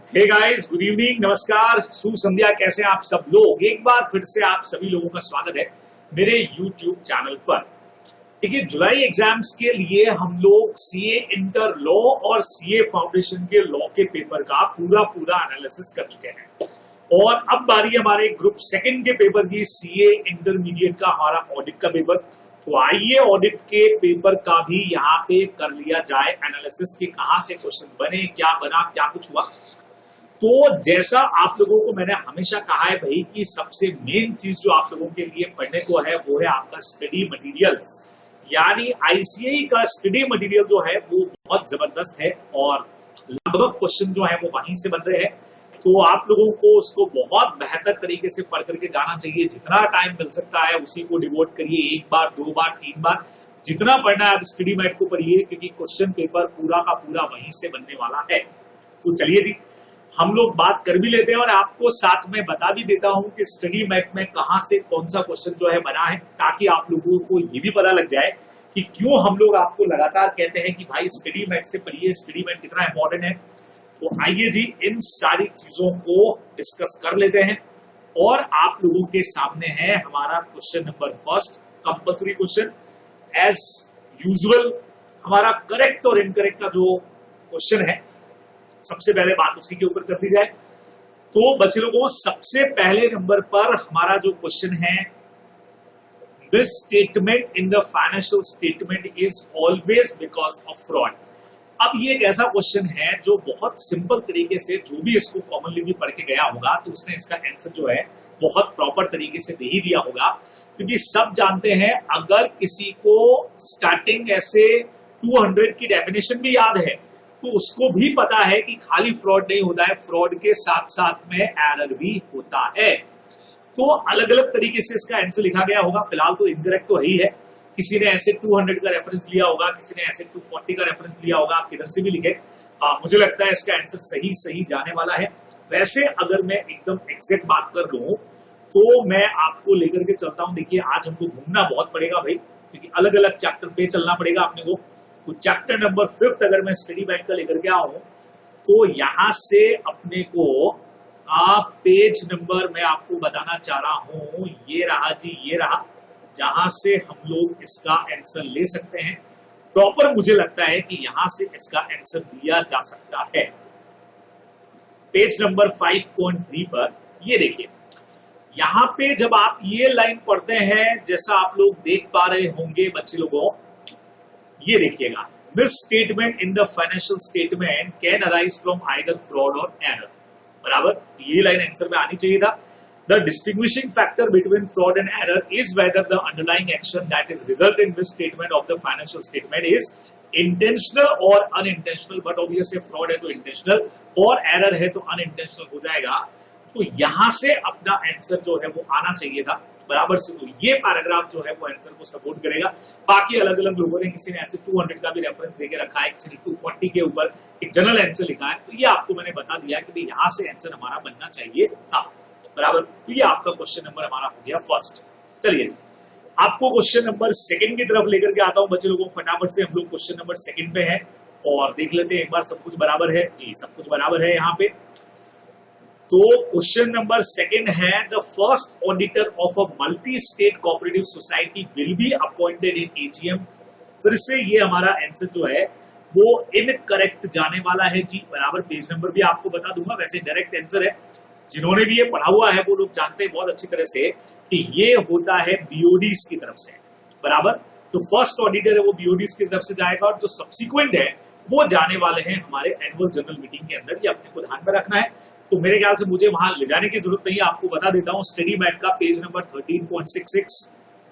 Hey guys, good evening, नमस्कार, शुभ संध्या। कैसे हैं आप सब लोग? एक बार फिर से आप सभी लोगों का स्वागत है मेरे YouTube चैनल पर। देखिए, जुलाई एग्जाम्स के लिए हम लोग सीए इंटर लॉ और सीए फाउंडेशन के लॉ के पेपर का पूरा एनालिसिस कर चुके हैं और अब बारी हमारे ग्रुप सेकंड के पेपर की सीए इंटरमीडिएट का हमारा ऑडिट का पेपर। तो आइए ऑडिट के पेपर का भी यहाँ पे कर लिया जाए एनालिसिस कि कहाँ से क्वेश्चन बने, क्या बना, क्या कुछ हुआ। तो जैसा आप लोगों को मैंने हमेशा कहा है भाई कि सबसे मेन चीज जो आप लोगों के लिए पढ़ने को है वो है आपका स्टडी मटेरियल। यानी आईसीएई का स्टडी मटेरियल जो है वो बहुत जबरदस्त है और लगभग क्वेश्चन जो है वो वहीं से बन रहे हैं। तो आप लोगों को उसको बहुत बेहतर तरीके से पढ़ करके जाना चाहिए। जितना टाइम मिल सकता है उसी को डिवोट करिए, 1 बार 2 बार 3 बार जितना पढ़ना है। आप स्टडी मैट को पढ़िए क्योंकि क्वेश्चन पेपर पूरा का पूरा वहीं से बनने वाला है। तो चलिए जी, हम लोग बात कर भी लेते हैं और आपको साथ में बता भी देता हूं कि स्टडी मैट में कहां से कौन सा क्वेश्चन जो है बना है, ताकि आप लोगों को ये भी पता लग जाए कि क्यों हम लोग आपको लगातार कहते हैं कि भाई स्टडी मैट से पढ़िए, स्टडी मैट कितना इंपॉर्टेंट है। तो आइए जी, इन सारी चीजों को डिस्कस कर लेते हैं और आप लोगों के सामने है हमारा question number first, compulsory question as usual. हमारा करेक्ट और इनकरेक्ट का जो क्वेश्चन है सबसे पहले बात उसी के ऊपर कर दी जाए। तो बच्चे लोगों, सबसे पहले नंबर पर हमारा जो क्वेश्चन है, this statement in the financial statement is always because of fraud. अब ये एक ऐसा क्वेश्चन है जो बहुत सिंपल तरीके से जो भी इसको कॉमनली भी पढ़ के गया होगा तो उसने इसका आंसर जो है बहुत प्रॉपर तरीके से दे ही दिया होगा। क्योंकि सब जानते हैं, अगर किसी को स्टार्टिंग ऐसे 200 की डेफिनेशन भी याद है तो उसको भी पता है कि खाली फ्रॉड नहीं होता है, फ्रॉड के साथ साथ में एरर भी होता है। तो अलग अलग तरीके से इसका आंसर लिखा गया होगा। फिलहाल तो इनकरेक्ट तो ही है। किसी ने ऐसे 200 का रेफरेंस लिया होगा, किसी ने ऐसे 240 का रेफरेंस लिया होगा। आप किधर से भी लिखे, मुझे लगता है इसका आंसर सही जाने वाला है। वैसे अगर मैं एकदम एग्जैक्ट बात कर लूं तो मैं आपको लेकर के चलता हूं। देखिए, आज हमको घूमना बहुत पड़ेगा भाई, क्योंकि अलग अलग चैप्टर पे चलना पड़ेगा अपने को। तो चैप्टर नंबर 5 अगर मैं स्टडी मैट का लेकर के आऊं तो यहां से अपने को पेज नंबर मैं आपको बताना चाह रहा हूं, ये रहा जी, ये रहा, जहां से हम लोग इसका आंसर ले सकते हैं। प्रॉपर मुझे लगता है कि यहां से इसका आंसर दिया जा सकता है। पेज नंबर 5.3 पर ये देखिए, यहां पे जब आप ये लाइन पढ़ते हैं, जैसा आप लोग देख पा रहे होंगे बच्चे लोगों, ये देखिएगा, miss statement in the financial statement can arise from either fraud और एरर। बराबर, ये लाइन आंसर में आनी चाहिए था। The distinguishing factor between fraud and error is whether the underlying action that is result in miss statement of the financial statement is intentional और unintentional. But obviously fraud है तो intentional और error है तो अनइंटेंशनल हो जाएगा। तो यहां से अपना आंसर जो है वो आना चाहिए था बराबर से। तो ये पैराग्राफ जो है वो आंसर को सपोर्ट करेगा। बाकी अलग अलग लोगों ने, किसी ने ऐसे 200 का भी रेफरेंस देके रखा है, किसी ने 240 के ऊपर एक जनरल आंसर लिखा है। तो ये आपको मैंने बता दिया कि भाई यहाँ से आंसर हमारा बनना चाहिए था बराबर। तो ये आपका क्वेश्चन नंबर हमारा हो गया फर्स्ट। चलिए, आपको क्वेश्चन नंबर सेकंड की तरफ लेकर के आता हूँ बच्चे लोगों। फटाफट से हम लोग क्वेश्चन नंबर सेकंड पे है और देख लेते हैं एक बार सब कुछ बराबर है जी, सब कुछ बराबर है यहाँ पे। तो क्वेश्चन नंबर सेकंड है, the first auditor of a multi state cooperative society will be appointed in AGM. फिर से ये हमारा आंसर जो है वो इनकरेक्ट जाने वाला है जी बराबर। पेज नंबर भी आपको बता दूंगा, वैसे डायरेक्ट आंसर है। जिन्होंने भी ये पढ़ा हुआ है वो लोग जानते हैं बहुत अच्छी तरह से कि ये होता है बीओडीज की तरफ से बराबर। तो फर्स्ट ऑडिटर है वो बीओडीज की तरफ से जाएगा और जो सब्सिक्वेंट है वो जाने वाले हैं हमारे एनुअल जनरल मीटिंग के अंदर। ये अपने को ध्यान में रखना है। तो मेरे ख्याल से मुझे वहां ले जाने की जरूरत नहीं है, आपको बता देता हूं। स्टडी मैट का पेज नंबर 13.66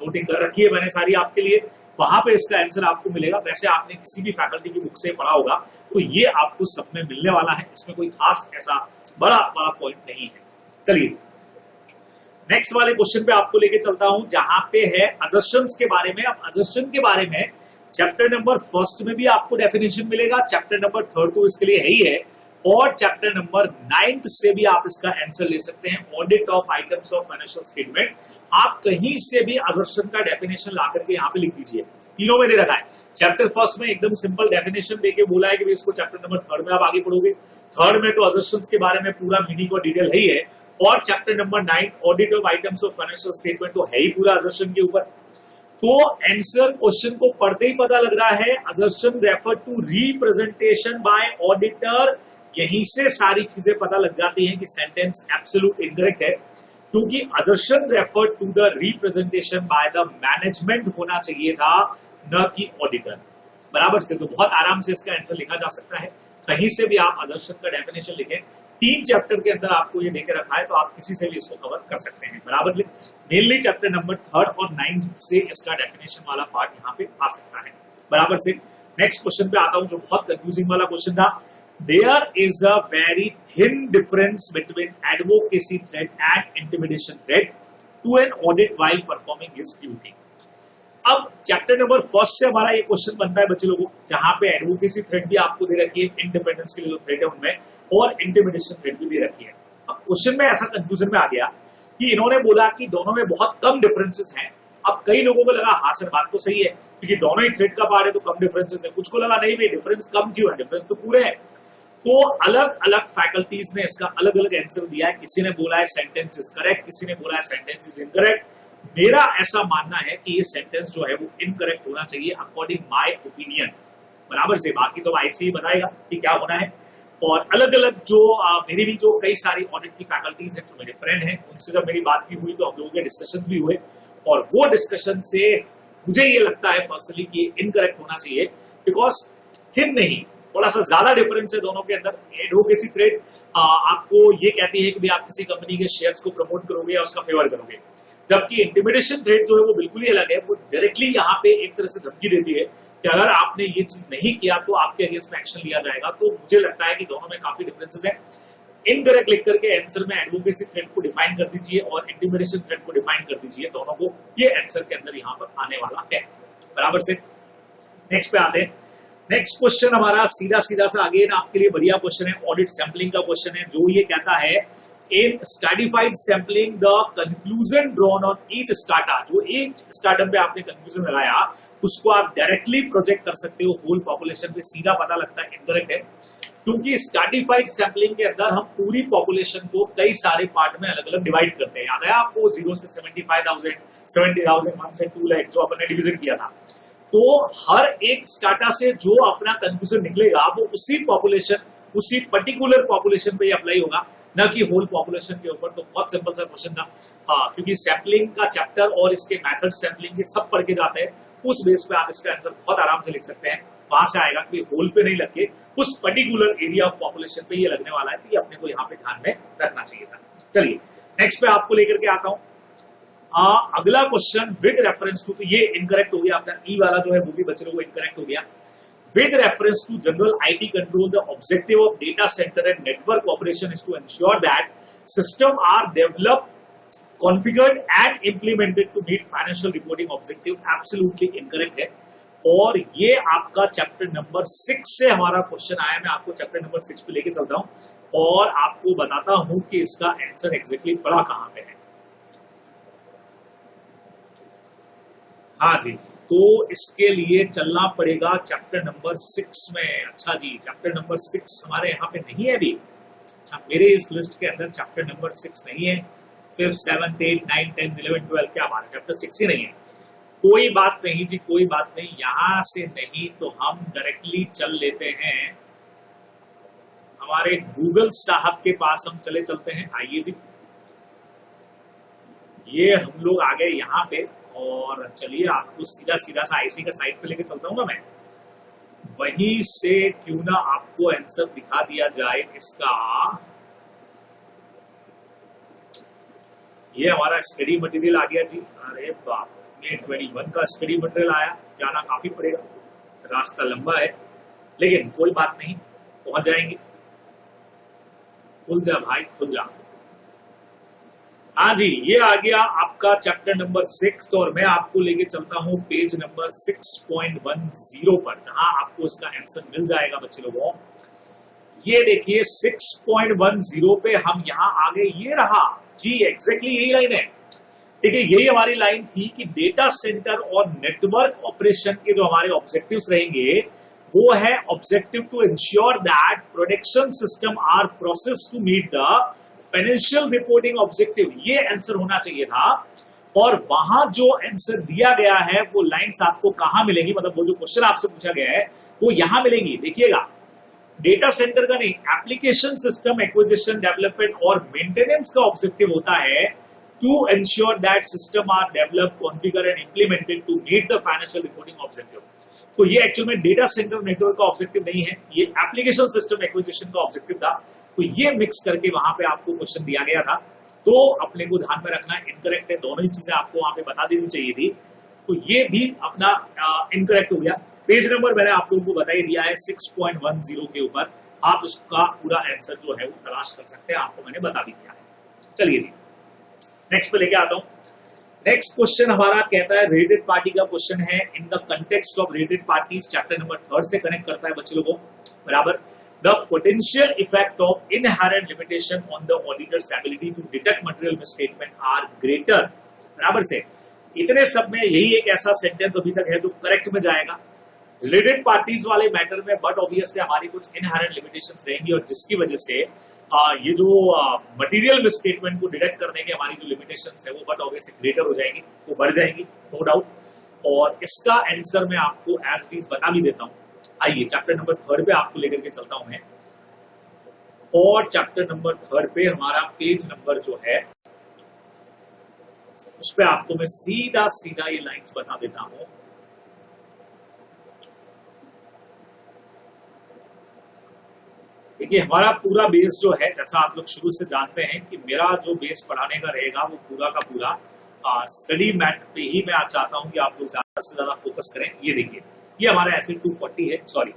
नोटिंग कर रखी है मैंने सारी आपके लिए, वहां पे इसका आंसर आपको मिलेगा। वैसे आपने किसी भी फैकल्टी की बुक से पढ़ा होगा तो ये आपको सब में मिलने वाला है, इसमें कोई खास ऐसा बड़ा पॉइंट नहीं है। चलिए, नेक्स्ट वाले क्वेश्चन पे आपको लेके चलता हूं, जहां पे है असर्शंस के बारे में। अब असर्शन के बारे में चैप्टर नंबर फर्स्ट में भी आपको डेफिनेशन मिलेगा, चैप्टर नंबर 3 तो इसके लिए है ही है, और चैप्टर नंबर 9 से भी आप इसका आंसर ले सकते हैं, audit of items of financial statement. आप कहीं से भी असर्शन का डेफिनेशन ला करके यहाँ पे लिख दीजिए, तीनों में दे रखा है। चैप्टर फर्स्ट में एकदम सिंपल डेफिनेशन देके बोला है कि इसको चैप्टर नंबर 3 में आप आगे पढ़ोगे, 3 में तो असर्शंस के बारे में पूरा मीनिंग और डिटेल है ही है, और chapter number 9 audit of items of financial statement तो है ही पूरा असर्शन के ऊपर। तो आंसर क्वेश्चन को पढ़ते ही पता लग रहा है, assertion refer to representation by auditor. यहीं से सारी चीजें पता लग जाती हैं कि सेंटेंस एब्सोल्यूट इनकरेक्ट है, क्योंकि assertion refer to the representation by the management होना चाहिए था, न कि ऑडिटर। बराबर से तो बहुत आराम से इसका आंसर लिखा जा सकता है। कहीं से भी आप असर्शन का डेफिनेशन लिखें, 3 चैप्टर के अंदर आपको ये देके रखा है, तो आप किसी से भी इसको कवर कर सकते हैं। बराबर मेनली चैप्टर नंबर 3 और 9 से इसका डेफिनेशन वाला पार्ट यहाँ पे आ सकता है। बराबर से नेक्स्ट क्वेश्चन पे आता हूं, जो बहुत कंफ्यूजिंग वाला क्वेश्चन था। There is a very thin difference between advocacy threat and intimidation threat to an audit while performing his duty. अब चैप्टर नंबर 1 से हमारा ये क्वेश्चन बनता है बच्चे लोगों, जहां पे एडवोकेसी थ्रेट भी आपको दे रखी है, इंडिपेंडेंस के लिए जो थ्रेट है उनमें, और इंटिमिडेशन थ्रेट भी दे रखी है। अब क्वेश्चन में ऐसा कंफ्यूजन में आ गया कि इन्होंने बोला कि दोनों में बहुत कम डिफरेंसेस हैं। अब कई लोगों को लगा हाँ सर बात तो सही है, क्योंकि दोनों ही थ्रेट का पार्ट है तो कम डिफरेंसेस है। कुछ को लगा नहीं भाई डिफरेंस कम क्यों है, डिफरेंस तो पूरे है। तो अलग अलग फैकल्टीज ने इसका अलग अलग आंसर दिया है। किसी ने बोला है सेंटेंस इज करेक्ट, किसी ने बोला है सेंटेंस इज इनकरेक्ट। मेरा ऐसा मानना है कि ये सेंटेंस जो है वो इनकरेक्ट होना चाहिए अकॉर्डिंग माय ओपिनियन। बराबर से बाकी तो ऐसे ही बताएगा कि क्या होना है। और अलग अलग जो मेरी भी जो कई सारी ऑडिट की फैकल्टीज हैं, जो मेरे फ्रेंड हैं, उनसे जब मेरी बात भी हुई तो हम लोगों के डिस्कशंस भी हुए, और वो डिस्कशन से मुझे ये लगता है पर्सनली कि इनकरेक्ट होना चाहिए, बिकॉज थिन नहीं, थोड़ा सा ज्यादा डिफरेंस है दोनों के अंदर। एडवोकेसी थ्रेट आपको ये कहती है कि भाई आप किसी कंपनी के शेयर्स को प्रमोट करोगे या उसका फेवर करोगे, जबकि इंटिमिडेशन थ्रेट जो है वो बिल्कुल ही अलग है। वो डायरेक्टली यहाँ पे एक तरह से धमकी देती है कि अगर आपने ये चीज नहीं किया तो आपके अगेंस्ट में एक्शन लिया जाएगा। तो मुझे लगता है कि दोनों में काफी डिफरेंसेस है। इनकरेक्ट लिख करके आंसर में एडवोकेसी थ्रेट को डिफाइन कर दीजिए और इंटिमिडेशन थ्रेट को डिफाइन कर दीजिए, दोनों को ये आंसर के अंदर यहाँ पर आने वाला है। बराबर से नेक्स्ट पे आते हैं। नेक्स्ट क्वेश्चन हमारा सीधा सीधा सा अगेन आपके लिए बढ़िया क्वेश्चन है, ऑडिट सैंपलिंग का क्वेश्चन है, जो ये कहता है in stratified sampling the conclusion drawn on each strata. जो ईच स्टार्टअप पे आपने कंक्लूजन लगाया उसको आप डायरेक्टली प्रोजेक्ट कर सकते हो होल पॉपुलेशन पे। सीधा पता लगता है इनकरेक्ट है, क्योंकि स्टैटिफाइड सैंपलिंग के अंदर हम पूरी पॉपुलेशन को कई सारे पार्ट में अलग अलग डिवाइड करते हैं। याद है आपको 0 से 75,000, 70,000, 1 से 2 लाख जो अपने डिवीजन किया था। तो हर एक स्टाटा से जो अपना कंक्लूजन निकलेगा वो उसी पॉपुलेशन, उसी पर्टिकुलर पॉपुलेशन पे अप्लाई होगा, न कि होल पॉपुलेशन के ऊपर। तो बहुत सिंपल सा क्वेश्चन था, क्योंकि सैंपलिंग का चैप्टर और इसके मेथड सैंपलिंग के सब पढ़ के जाते हैं, उस बेस पे आप इसका आंसर बहुत आराम से लिख सकते हैं। वहां से आएगा कि होल पे नहीं लग के उस पर्टिकुलर एरिया ऑफ पॉपुलेशन पे ये लगने वाला है, तो ये अपने को यहाँ पे ध्यान में रखना चाहिए था। चलिए नेक्स्ट पे आपको लेकर के आता हूँ। अगला क्वेश्चन विद रेफरेंस टू, तो ये इनकरेक्ट हो गया अपना ई वाला जो है वो भी बच्चे लोगों को इनकरेक्ट हो गया। With reference to general IT control the objective of data centre and network operation is to ensure that system are developed, configured and implemented to meet financial reporting objective. Absolutely incorrect है, और ये आपका chapter number 6 से हमारा question आया। मैं आपको chapter number 6 पे लेके चलता हूं और आपको बताता हूं कि इसका आंसर एग्जैक्टली पड़ा कहां पे है। हाँ जी, तो इसके लिए चलना पड़ेगा चैप्टर नंबर 6 में। अच्छा जी, चैप्टर नंबर 6 हमारे यहाँ पे नहीं है अभी। अच्छा, मेरे इस लिस्ट के अंदर चैप्टर नंबर 6 नहीं है। 5th, 7th, 8th, 9th, 10th, 11th, 12th क्या बात है, चैप्टर 6 ही नहीं है। कोई बात नहीं जी, कोई बात नहीं। यहां से नहीं तो हम डायरेक्टली चल लेते हैं हमारे गूगल साहब के पास, हम चले चलते हैं। आइए जी, ये हम लोग आ गए यहाँ पे, और चलिए आपको सीधा सीधा सा आईसी का साइट पे लेके चलता हूँ ना मैं। वहीं से क्यों ना आपको आंसर दिखा दिया जाए इसका। ये हमारा स्टडी मटेरियल आ गया जी। अरे बाप, May 21 का स्टडी मटेरियल आया। जाना काफी पड़ेगा, रास्ता लंबा है, लेकिन कोई बात नहीं, पहुंच जाएंगे। खुल जा भाई, खुल जा। हाँ जी, ये आ गया आपका चैप्टर नंबर 6, और मैं आपको लेके चलता हूँ पेज नंबर 6.10 पर, जहां आपको इसका आंसर मिल जाएगा बच्चे लोगों। ये देखिए 6.10 पे हम यहां आ गए, ये रहा जी, एग्जैक्टली यही लाइन है। देखिए यही हमारी लाइन थी कि डेटा सेंटर और नेटवर्क ऑपरेशन के जो हमारे ऑब्जेक्टिव्स रहेंगे वो है objective to ensure that production system are process to meet the financial reporting objective, ये आंसर होना चाहिए था। और वहां जो आंसर दिया गया है वो लाइंस आपको कहां मिलेंगी, मतलब वो जो क्वेश्चन आपसे पूछा गया है वो यहां मिलेंगी। देखिएगा डेटा सेंटर का नहीं, एप्लीकेशन सिस्टम एक्विजिशन डेवलपमेंट और मेंटेनेंस का ऑब्जेक्टिव होता है to ensure that system are develop configure and implemented to meet the financial reporting objective. तो ये एक्चुअल में डेटा सेंटर नेटवर्क का ऑब्जेक्टिव नहीं है, ये एप्लीकेशन सिस्टम एक्विजिशन का ऑब्जेक्टिव था। तो ये मिक्स करके वहां पे आपको क्वेश्चन दिया गया था, तो अपने को ध्यान में रखना इनकरेक्ट है, दोनों ही चीजें आपको वहां पे बता देनी चाहिए थी। तो ये भी अपना इनकरेक्ट हो गया। पेज नंबर मैंने आप लोगों को बता ही दिया है 6.10 के ऊपर, आप उसका पूरा आंसर जो है वो तलाश कर सकते हैं, आपको मैंने बता भी दिया है। चलिए जी नेक्स्ट पे लेके आता हूं। नेक्स्ट क्वेश्चन हमारा कहता है रेटेड पार्टी का क्वेश्चन है, in the context of rated parties, chapter number 3 से कनेक्ट करता है बच्चे लोगों बराबर। The potential effect of inherent limitation on the auditor's ability to detect material misstatement are greater, बराबर से। इतने सब में यही एक ऐसा सेंटेंस अभी तक है जो करेक्ट में जाएगा रिलेटेड पार्टीज वाले मैटर में, बट ऑब्वियसली हमारी कुछ इनहेरेंट लिमिटेशंस रहेंगी और जिसकी वजह से ये जो मटेरियल मिसस्टेटमेंट को डिटेक्ट करने की हमारी जो लिमिटेशंस है वो बट ऑब्वियसली ग्रेटर हो जाएंगी, वो बढ़ जाएंगी, नो डाउट। और इसका आंसर मैं आपको एज इट इज बता भी देता हूं। आइए चैप्टर नंबर 3 पे आपको लेकर के चलता हूं मैं, और चैप्टर नंबर 3 पे हमारा पेज नंबर जो है उस पे आपको मैं सीधा सीधा ये लाइंस बता देता हूं। देखिए हमारा पूरा बेस जो है, जैसा आप लोग शुरू से जानते हैं कि मेरा जो बेस पढ़ाने का रहेगा वो पूरा का पूरा स्टडी मैट पे ही मैं चाहता हूं कि आप लोग ज्यादा से ज्यादा फोकस करें। ये देखिए ये हमारा ऐसे 240 है, सॉरी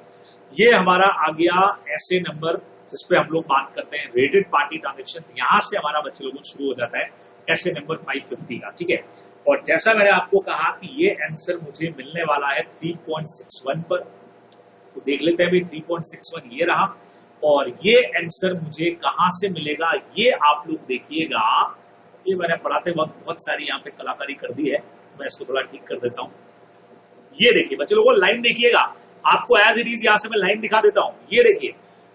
ये हमारा आ गया ऐसे नंबर जिसपे हम लोग बात करते हैं रेटेड पार्टी ट्रांजेक्शन, यहां से हमारा बच्चे लोगों शुरू हो जाता है ऐसे नंबर 550 का, ठीक है। और जैसा मैंने आपको कहा कि ये आंसर मुझे मिलने वाला है 3.61 पर, तो देख लेते हैं भाई 3.61 ये रहा। और ये आंसर मुझे कहां से मिलेगा ये आप लोग देखिएगा, ये मैंने पढ़ाते वक्त बहुत सारी यहाँ पे कलाकारी कर दी है, मैं इसको थोड़ा ठीक कर देता हूँ। ये देखिए बच्चे लोगों लाइन देखिएगा, आपको एज इट इज यहाँ से मैं लाइन दिखा देता हूँ। ये देखिए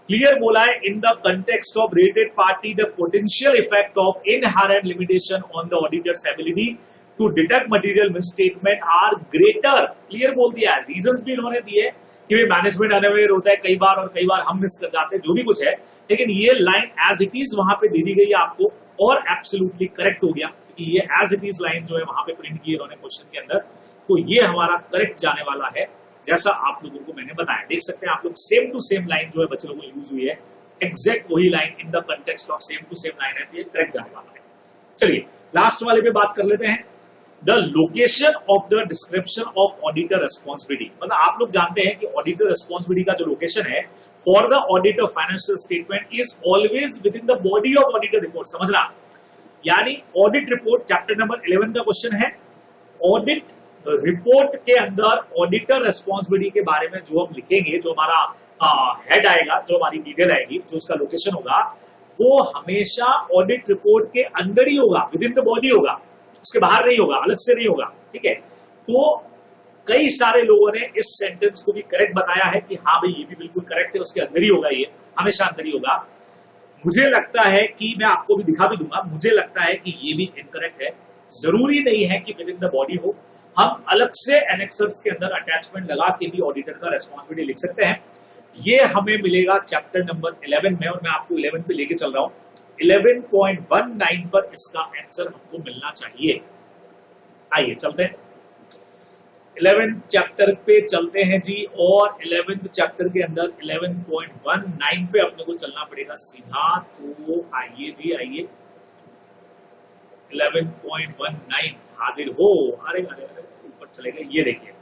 क्लियर बोला है, in the context of rated party the potential effect of inherent limitation on the auditor's ability to detect material misstatement are greater, clear बोल दिया है। रीजंस भी इन्होंने दिए कि मैनेजमेंट अनअवेयर होता है कई बार और कई बार हम मिस कर जाते हैं, जो भी कुछ है, लेकिन ये लाइन एज इट इज वहां पे दे दी गई है आपको और एब्सोल्युटली करेक्ट हो गया क्योंकि ये एज इट इज लाइन जो है वहां पे प्रिंट की इन्होंने क्वेश्चन के अंदर, तो ये हमारा करेक्ट जाने वाला है जैसा आप लोगों को मैंने बताया। देख सकते हैं आप लोग सेम टू सेम लाइन जो है बच्चे लोगों को यूज हुई है, एग्जैक्ट वही line in the context of same to same line है, ये करेक्ट जाने वाला है। चलिए लास्ट वाले पे बात कर लेते हैं, the location of the description of auditor responsibility. मतलब आप लोग जानते हैं कि ऑडिटर रेस्पॉन्सिबिलिटी का जो लोकेशन है for the audit of financial statement is always with in the body of auditor report, समझना। यानी ऑडिट रिपोर्ट चैप्टर नंबर 11 का क्वेश्चन है, ऑडिट रिपोर्ट के अंदर ऑडिटर रेस्पॉन्सिबिलिटी के बारे में जो हम लिखेंगे, जो हमारा हेड आएगा, जो हमारी डिटेल आएगी, जो उसका लोकेशन होगा वो हमेशा ऑडिट रिपोर्ट के अंदर ही होगा, विद इन द बॉडी होगा, उसके बाहर नहीं होगा, अलग से नहीं होगा, ठीक है। तो कई सारे लोगों ने इस सेंटेंस को भी करेक्ट बताया है कि हाँ भाई ये भी बिल्कुल करेक्ट है, उसके अंदर ही होगा, ये हमेशा अंदर ही होगा। मुझे लगता है कि मैं आपको भी दिखा भी दूंगा, मुझे लगता है कि ये भी इनकरेक्ट है। जरूरी नहीं है कि विद इन द बॉडी हो, हम अलग से एनेक्सर्स के अंदर अटैचमेंट लगा के भी ऑडिटर का रेस्पॉन्सिबिलिटी लिख सकते हैं। ये हमें मिलेगा चैप्टर नंबर 11 में और मैं आपको 11 पे लेके चल रहा हूं। 11.19 पर इसका आंसर हमको मिलना चाहिए। आइए चलते हैं 11 चैप्टर पे चलते हैं जी, और 11th चैप्टर के अंदर 11.19 पे अपने को चलना पड़ेगा सीधा। तो आइए जी आइए 11.19 हाजिर हो। अरे अरे अरे ऊपर चले गए, ये देखिए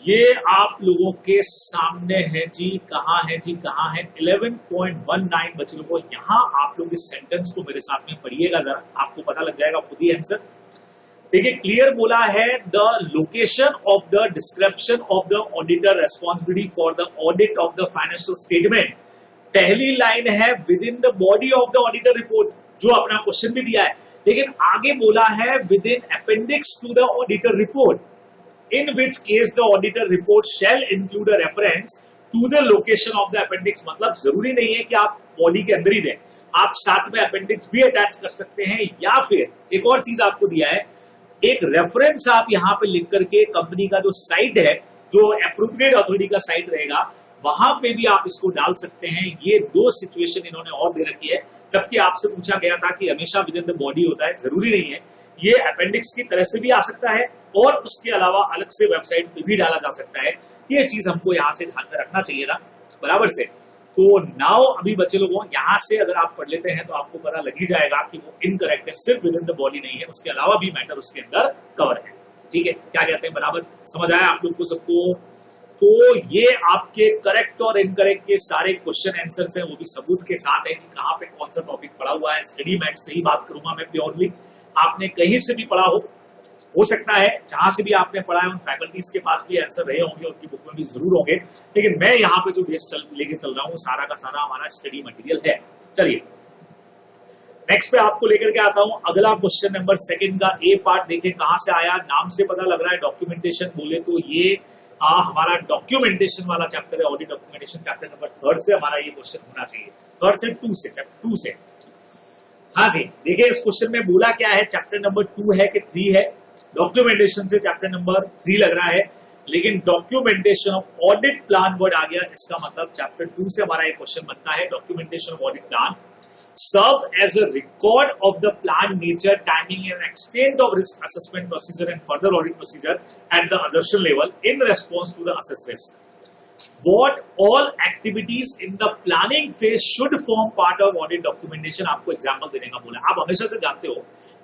ये आप लोगों के सामने है जी, कहाँ है जी, कहाँ है 11.19 बच्चे लोगों, यहाँ आप लोग इस सेंटेंस को मेरे साथ में पढ़िएगा जरा, आपको पता लग जाएगा खुद ही आंसर। देखिए क्लियर बोला है, the location of the description of the auditor responsibility for the audit of the financial statement. पहली लाइन है with in the body of the auditor report, जो अपना क्वेश्चन भी दिया है, लेकिन आगे बोला है with in appendix two the auditor report, in which case the auditor report shall include a reference to the location of the appendix। मतलब जरूरी नहीं है कि आप बॉडी के अंदर ही दें, आप साथ में अपेंडिक्स भी अटैच कर सकते हैं, या फिर एक और चीज आपको दिया है, एक रेफरेंस आप यहाँ पे लिख करके कंपनी का जो साइट है, जो एप्रोप्रिएट अथॉरिटी का साइट रहेगा, वहां पे भी आप इसको डाल सकते हैं। ये दो सिचुएशन इन्होंने और दे रखी है, जबकि आपसे पूछा गया था कि हमेशा विद इन द बॉडी होता है, जरूरी नहीं है, ये अपेंडिक्स की तरह से भी आ सकता है और उसके अलावा अलग से वेबसाइट पे भी डाला जा सकता है। ये चीज हमको यहाँ से ध्यान में रखना चाहिए था बराबर से। तो नाउ अभी बच्चे लोगों यहाँ से अगर आप पढ़ लेते हैं तो आपको पता लग ही जाएगा कि वो इनकरेक्ट है, सिर्फ विद इन द बॉडी नहीं है, उसके अलावा भी मैटर उसके अंदर कवर है। ठीक है, क्या कहते हैं, बराबर समझ आया आप लोग को सबको? तो ये आपके करेक्ट और इनकरेक्ट के सारे क्वेश्चन आंसर्स हैं, वो भी सबूत के साथ है कि कहाँ पे कौन सा टॉपिक पढ़ा हुआ है। स्टडी मैट से ही बात करूंगा मैं प्योरली, आपने कहीं से भी पढ़ा हो सकता है जहां से भी आपने पढ़ा है उन फैकल्टीज के पास भी आंसर रहे होंगे, उनकी बुक में भी जरूर होंगे, लेकिन मैं यहाँ पे जो बेस लेके चल रहा हूँ सारा का सारा हमारा स्टडी मटेरियल है। चलिए नेक्स्ट पे आपको लेकर के आता हूँ अगला क्वेश्चन नंबर सेकंड का ए पार्ट। देखें कहां से आया, नाम से पता लग रहा है डॉक्यूमेंटेशन, बोले तो ये हमारा डॉक्यूमेंटेशन वाला चैप्टर है, ऑडिट डॉक्यूमेंटेशन चैप्टर नंबर 3 से हमारा ये क्वेश्चन होना चाहिए, 3 से 2 से, चैप्टर 2 से। हाँ जी, देखिए इस क्वेश्चन में बोला क्या है, चैप्टर नंबर 2 है कि 3 है, डॉक्यूमेंटेशन से चैप्टर नंबर 3 लग रहा है, लेकिन documentation of audit plan word आ गया, इसका मतलब चैप्टर 2 से हमारा एक क्वेश्चन बनता है। Documentation of audit plan serve as a record of the plan nature, timing and extent of risk assessment procedure and further audit procedure at the assertion level in response to the assessed risk. What all activities in the planning phase should form part of audit documentation, आपको example देने का बोला। आप हमेशा से जानते हो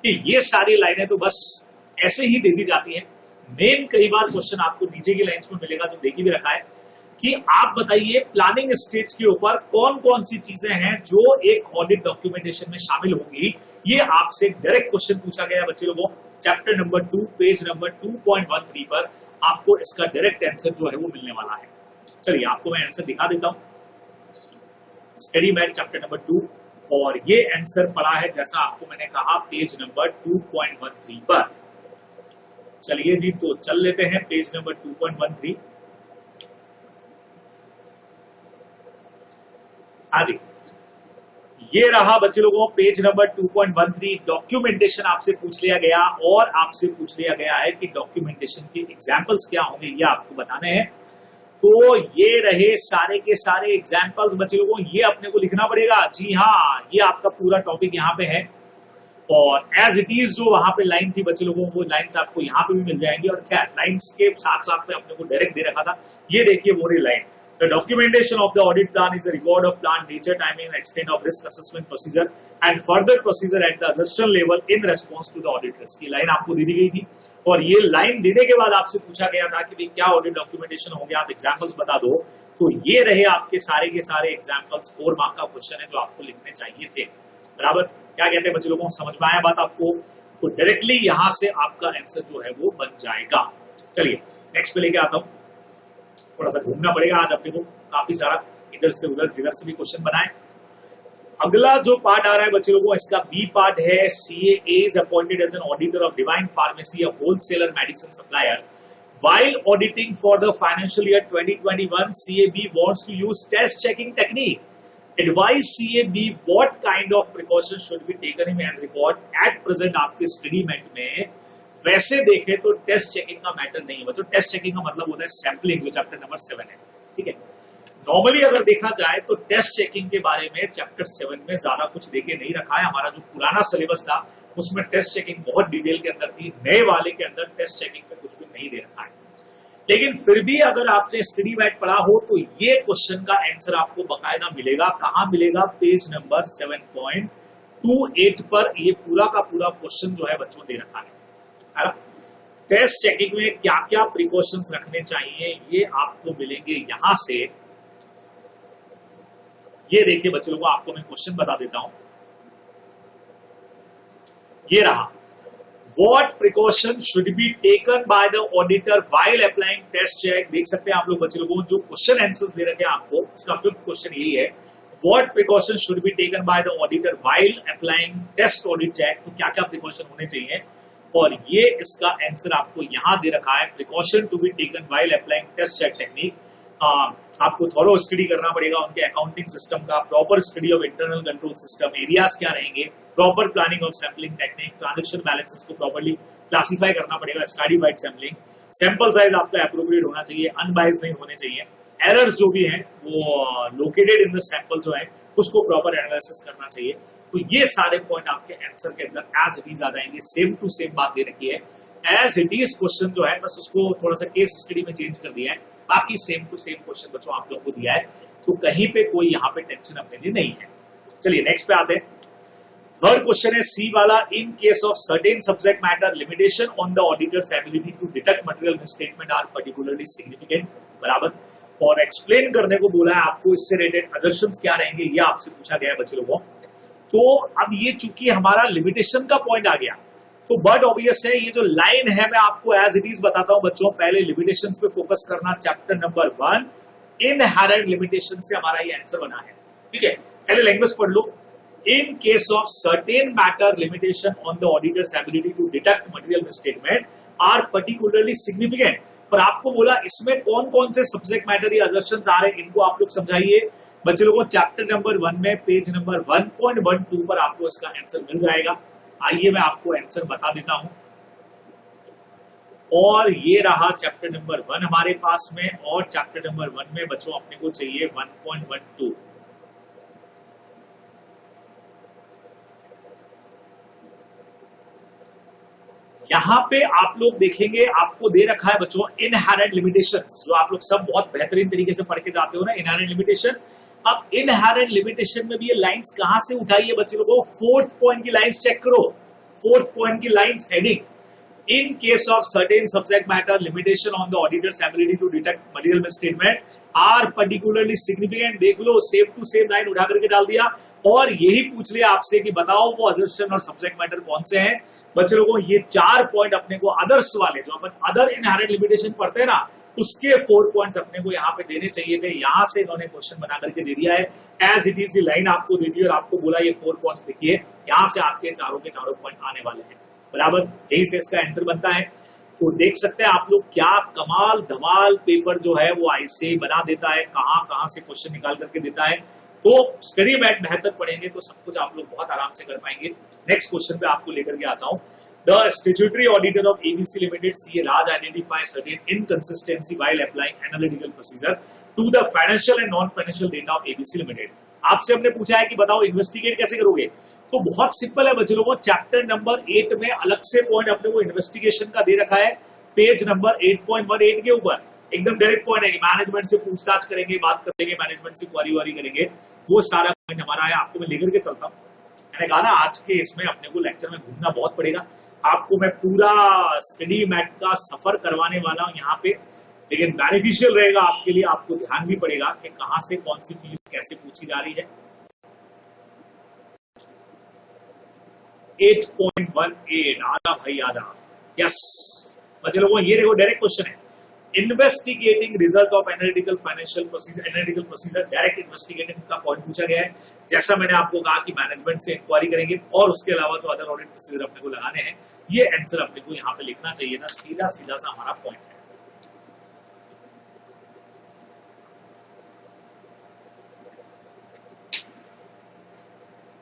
कि ये सारी लाइनें तो बस ऐसे ही दे दी जाती हैं, मेन कई बार क्वेश्चन आपको नीचे की लाइन्स में मिलेगा जो देखी भी रखा है कि आप बताइए प्लानिंग स्टेज के ऊपर कौन कौन सी चीजें हैं जो एक ऑडिट डॉक्यूमेंटेशन में शामिल होंगी। ये आपसे डायरेक्ट क्वेश्चन पूछा गया बच्चे लोगों, चैप्टर नंबर 2 पेज नंबर 2.13 पर आपको इसका डायरेक्ट आंसर जो है वो मिलने वाला है। चलिए आपको मैं आंसर दिखा देता हूं, स्टडी मैट चैप्टर नंबर 2, और ये आंसर पड़ा है जैसा आपको मैंने कहा पेज नंबर 2.13 पर। चलिए जी, तो चल लेते हैं पेज नंबर 2.13। हाँ जी, ये रहा बच्चे लोगों पेज नंबर 2.13। डॉक्यूमेंटेशन आपसे पूछ लिया गया और आपसे पूछ लिया गया है कि डॉक्यूमेंटेशन के एग्जाम्पल्स क्या होंगे, ये आपको बताने हैं। तो ये रहे सारे के सारे एग्जाम्पल्स बच्चे लोगों, ये अपने को लिखना पड़ेगा। जी हाँ, ये आपका पूरा टॉपिक यहाँ पे है, और एज इट इज जो वहां पे लाइन थी बच्चे लोगों, वो लाइंस आपको यहाँ पे भी मिल जाएंगी। और क्या लाइंस के साथ साथ में अपने को डायरेक्ट दे रखा था, ये देखिए वो रही line, The documentation of the audit plan is a record of plan nature, timing and extent of risk assessment procedure and further procedure at the assertion level in response to the audit risk। ये line आपको दे दी गई थी, और ये line देने के बाद आपसे पूछा गया था कि भाई क्या ऑडिट डॉक्यूमेंटेशन होंगे, आप एग्जाम्पल्स बता दो। तो ये रहे आपके सारे के सारे एग्जाम्पल्स, 4 मार्क का क्वेश्चन है जो आपको लिखने चाहिए थे। बराबर, क्या कहते हैं बच्चे लोगों, समझ में आया बात आपको? तो डायरेक्टली यहां से आपका आंसर जो है वो बन जाएगा। चलिए नेक्स्ट पे लेके आता हूं, थोड़ा सा घूमना पड़ेगा आज अपने को, काफी सारा इधर से उधर जिधर से भी क्वेश्चन बनाए। अगला जो पार्ट आ रहा है बच्चे लोगों, इसका बी पार्ट है, CA is appointed as an auditor of Divine Pharmacy, a wholesaler medicine supplier. While auditing for the financial year 2021, CAB wants to use test checking technique. Advise CAB what kind of precautions should be taken him as record at present। आपके study met में वैसे देखें तो test checking का matter नहीं है बच्चों। Test checking का मतलब होता है सैंपलिंग, जो चैप्टर नंबर 7 है। ठीक है, नॉर्मली अगर देखा जाए तो टेस्ट चेकिंग के बारे में चैप्टर 7 में ज्यादा कुछ देके नहीं रखा है। हमारा जो पुराना सिलेबस था उसमें टेस्ट चेकिंग बहुत डिटेल के अंदर थी, नए वाले के अंदर टेस्ट चेकिंग पे कुछ भी नहीं दे रखा है। लेकिन फिर भी अगर आपने स्टडी मैट पढ़ा हो तो ये क्वेश्चन का आंसर आपको बकायदा मिलेगा। कहां मिलेगा? पेज नंबर 7.28 पर ये पूरा का पूरा क्वेश्चन जो है बच्चों दे रखा है। टेस्ट चेकिंग में क्या क्या प्रिकॉशंस रखने चाहिए ये आपको मिलेंगे यहां से। ये देखिए बच्चे लोगों, आपको मैं क्वेश्चन बता देता हूं, ये रहा। What precaution should be taken by the auditor while applying test check? देख सकते हैं आप लोग बच्चे लोगों जो क्वेश्चन आंसर्स दे रखे हैं आपको, इसका 5th क्वेश्चन यही है, What precaution should be taken by the auditor while applying test audit check? तो क्या क्या प्रिकॉशन होने चाहिए, और ये इसका आंसर आपको यहाँ दे रखा है, precaution to be taken while applying test check technique. आपको थॉरो स्टडी करना पड़ेगा उनके अकाउंटिंग सिस्टम का, proper study of internal control system, areas क्या रहेंगे, proper planning of sampling technique, transaction balances को प्रॉपर्ली क्लासिफाई करना पड़ेगा, स्टडीफाइड सैम्पलिंग, सैंपल साइज आपका एप्रोप्रिएट होना चाहिए, अनबाइज्ड नहीं होने चाहिए, एरर्स जो भी हैं वो लोकेटेड इन द सैंपल जो है उसको प्रॉपर एनालिसिस करना चाहिए। तो ये सारे पॉइंट आपके आंसर के अंदर एज इट इज आ जाएंगे, सेम टू सेम बात दे रखी है, एज इट इज क्वेश्चन जो है, बस उसको थोड़ा सा केस स्टडी में चेंज कर दिया है, बाकी सेम टू सेम क्वेश्चन बच्चों आप लोग को दिया है, तो कहीं पे कोई यहाँ पे टेंशन अपने लिए नहीं है। चलिए नेक्स्ट पे आते हैं। थर्ड क्वेश्चन है सी वाला, in case of certain subject matter limitation on the auditor's ability to detect material misstatement are particularly significant, बराबर, और एक्सप्लेन करने को बोला है आपको, इससे रिलेटेड असर्शंस क्या रहेंगे ये आपसे पूछा गया है बच्चे लोगों। तो अब ये चूंकि हमारा लिमिटेशन का पॉइंट आ गया, तो बट ऑब्वियस है ये जो लाइन है मैं आपको एज इट इज बताता हूं बच्चों, पहले लिमिटेशंस पे फोकस करना, चैप्टर नंबर 1 इनहेरेंट लिमिटेशन से हमारा ये आंसर बना है, ठीक है। पहले लैंग्वेज पढ़ लो, in case of certain matter limitation on the auditor's ability to detect material misstatement are particularly significant, पर आपको बोला इसमें कौन कौन से सब्जेक्ट मैटर या असर्शंस आ रहे हैं, इनको आप लोग समझाइए बच्चे लोगों। चैप्टर नंबर 1 में पेज नंबर 1.12 पर आपको इसका आंसर मिल जाएगा। आइए मैं आपको आंसर बता देता हूं, और ये रहा चैप्टर नंबर 1 हमारे पास में, और चैप्टर नंबर 1 में बच्चों अपने को चाहिए 1.12। यहां पे आप लोग देखेंगे आपको दे रखा है बच्चों इनहेरेंट लिमिटेशंस, जो आप लोग सब बहुत बेहतरीन तरीके से पढ़ के जाते हो ना, इनहेरेंट लिमिटेशन। अब इनहेरेंट लिमिटेशन में भी ये लाइंस कहां से उठाई है बच्चे लोगों, 4th पॉइंट की लाइंस चेक करो, 4th पॉइंट की lines heading, in case of certain subject matter limitation on the auditor's ability to detect material misstatement are particularly significant, देख लो सेम टू सेम लाइन उठा करके डाल दिया, और यही पूछ लिया आपसे कि बताओ वो असर्शन और सब्जेक्ट मैटर कौन से हैं बच्चे लोगों। ये 4 पॉइंट अपने को अदर्स वाले, जो अपन अदर इनहेरेंट लिमिटेशन पढ़ते हैं ना, उसके 4 पॉइंट्स अपने को यहाँ पे देने चाहिए थे, यहां से इन्होंने क्वेश्चन बना करके दे दिया है, एज इट इज लाइन आपको दे दी और आपको बोला ये 4 पॉइंट्स देखिए, यहां से आपके चारों के चारों पॉइंट आने वाले हैं, बराबर, यही से इसका आंसर बनता है। तो देख सकते हैं आप लोग क्या कमाल धमाल पेपर जो है वो ऐसे ही बना देता है, कहां कहां से क्वेश्चन निकाल करके देता है। तो स्टडी मैट बेहतर पढ़ेंगे तो सब कुछ आप लोग बहुत आराम से कर पाएंगे। नेक्स्ट क्वेश्चन पे आपको लेकर के आता हूं। The statutory auditor of ABC Limited C.A. Raj identifies certain inconsistency while applying analytical procedure to the financial and non-financial data of ABC Limited. आपसे हमने पूछा है कि बताओ इन्वेस्टिगेट कैसे करोगे, तो बहुत सिंपल है बच्चे लोगों, चैप्टर नंबर 8 में अलग से पॉइंट अपने को इन्वेस्टिगेशन का दे रखा है, पेज नंबर 8.18 के ऊपर एकदम डायरेक्ट पॉइंट है कि मैनेजमेंट से पूछताछ करेंगे, बात करेंगे, मैनेजमेंट से क्वारी वारी करेंगे, वो सारा पॉइंट हमारा है। आपको मैं लेकर के चलता हूँ, मैंने कहा ना आज के इसमें अपने को लेक्चर में घूमना बहुत पड़ेगा, आपको मैं पूरा स्टडी मैट का सफर करवाने वाला हूं यहाँ पे, लेकिन बेनिफिशियल रहेगा आपके लिए, आपको ध्यान भी पड़ेगा कि कहां से कौन सी चीज कैसे पूछी जा रही है। 8.18 आधा भाई आधा, यस बच्चे लोगों, ये देखो डायरेक्ट क्वेश्चन है, investigating result of analytical financial procedure, analytical procedure direct investigating का पॉइंट पूछा गया है। जैसा मैंने आपको कहा कि मैनेजमेंट से इंक्वायरी करेंगे और उसके अलावा जो अदर ऑडिट प्रोसीजर अपने को लगाने हैं, ये आंसर अपने को यहाँ पे लिखना चाहिए था, सीधा सीधा सा हमारा पॉइंट है।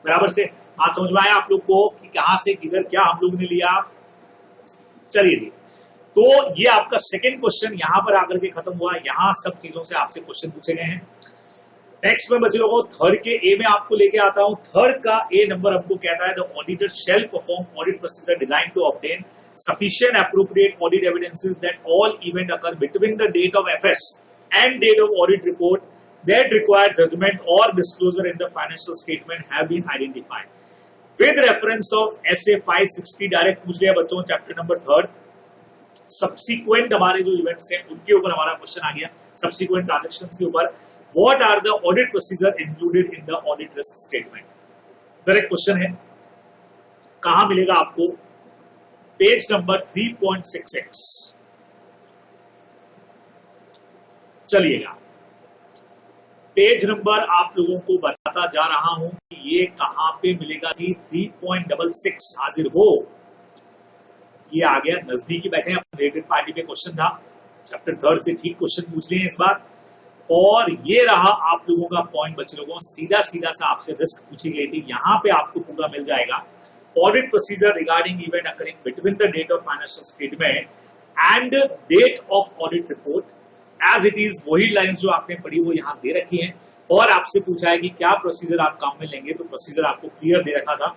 बराबर से आज समझ में आया आप लोग को कि कहां से किधर क्या हम लोग ने लिया। चलिए जी, तो ये आपका सेकंड क्वेश्चन यहां पर आकर के खत्म हुआ, यहां सब चीजों से आपसे क्वेश्चन पूछे गए हैं। नेक्स्ट में बच्चे लोगों थर्ड के ए में आपको लेके आता हूं। थर्ड का ए नंबर हमको कहता है the auditor shall perform audit procedure design to obtain sufficient appropriate audit evidences that all event occur between the date of FS and date of audit report that require judgment or disclosure in the financial statement have been identified with reference of SA 560। Direct पूछ लिया बच्चों chapter number 3 subsequent हमारे जो events हैं उनके ऊपर हमारा question आ गया, सब्सिक्वेंट ट्रांजैक्शंस के ऊपर। What are the audit procedure included in the audit risk statement, direct question है, कहां मिलेगा आपको, पेज नंबर 3.66। चलिएगा, पेज नंबर आप लोगों को बताता जा रहा हूं कि ये कहां पे मिलेगा जी। 3.66 हाजिर हो, ये आ गया, नजदीकी बैठे हैं। रिलेटेड पार्टी पे क्वेश्चन था, चैप्टर 3 से ठीक क्वेश्चन पूछ लिए इस बार। और ये रहा आप लोगों का पॉइंट बच्चे लोगों, सीधा सीधा सा आपसे रिस्क पूछी गई थी, यहां पे आपको पूरा मिल जाएगा। Audit procedure regarding event occurring between the date of financial statement and date of audit report as it is, वही लाइंस जो आपने पढ़ी वो यहाँ दे रखी हैं। और आपसे पूछा है कि क्या प्रोसीजर आप काम में लेंगे, तो प्रोसीजर आपको क्लियर दे रखा था।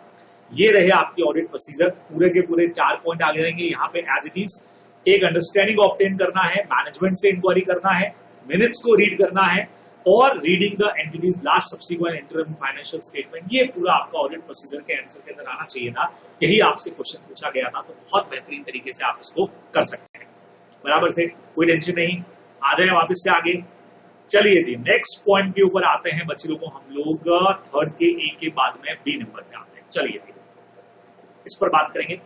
ये रहे आपके ऑडिट प्रोसीजर, पूरे के पूरे 4 पॉइंट आ जाएंगे यहाँ पे एज इट इज। एक अंडरस्टैंडिंग ऑब्टेन करना है, मैनेजमेंट से इंक्वायरी करना है, मिनट्स को रीड करना है, और reading the entities last subsequent interim financial statement. ये पूरा आपका ऑडिट प्रोसीजर के आंसर के अंदर आना चाहिए था। यही आपसे क्वेश्चन पूछा गया था, तो बहुत बेहतरीन तरीके से आप इसको कर सकते हैं। बराबर से, कोई टेंशन नहीं। आ जाए वापस से आगे। चलिए जी, नेक्स्ट पॉइंट के ऊपर आते हैं बच्चे लोगों, हम लोग थर्ड के ए के बाद में बी नंबर पे आते हैं। चलिए जी, इस पर बात करेंगे।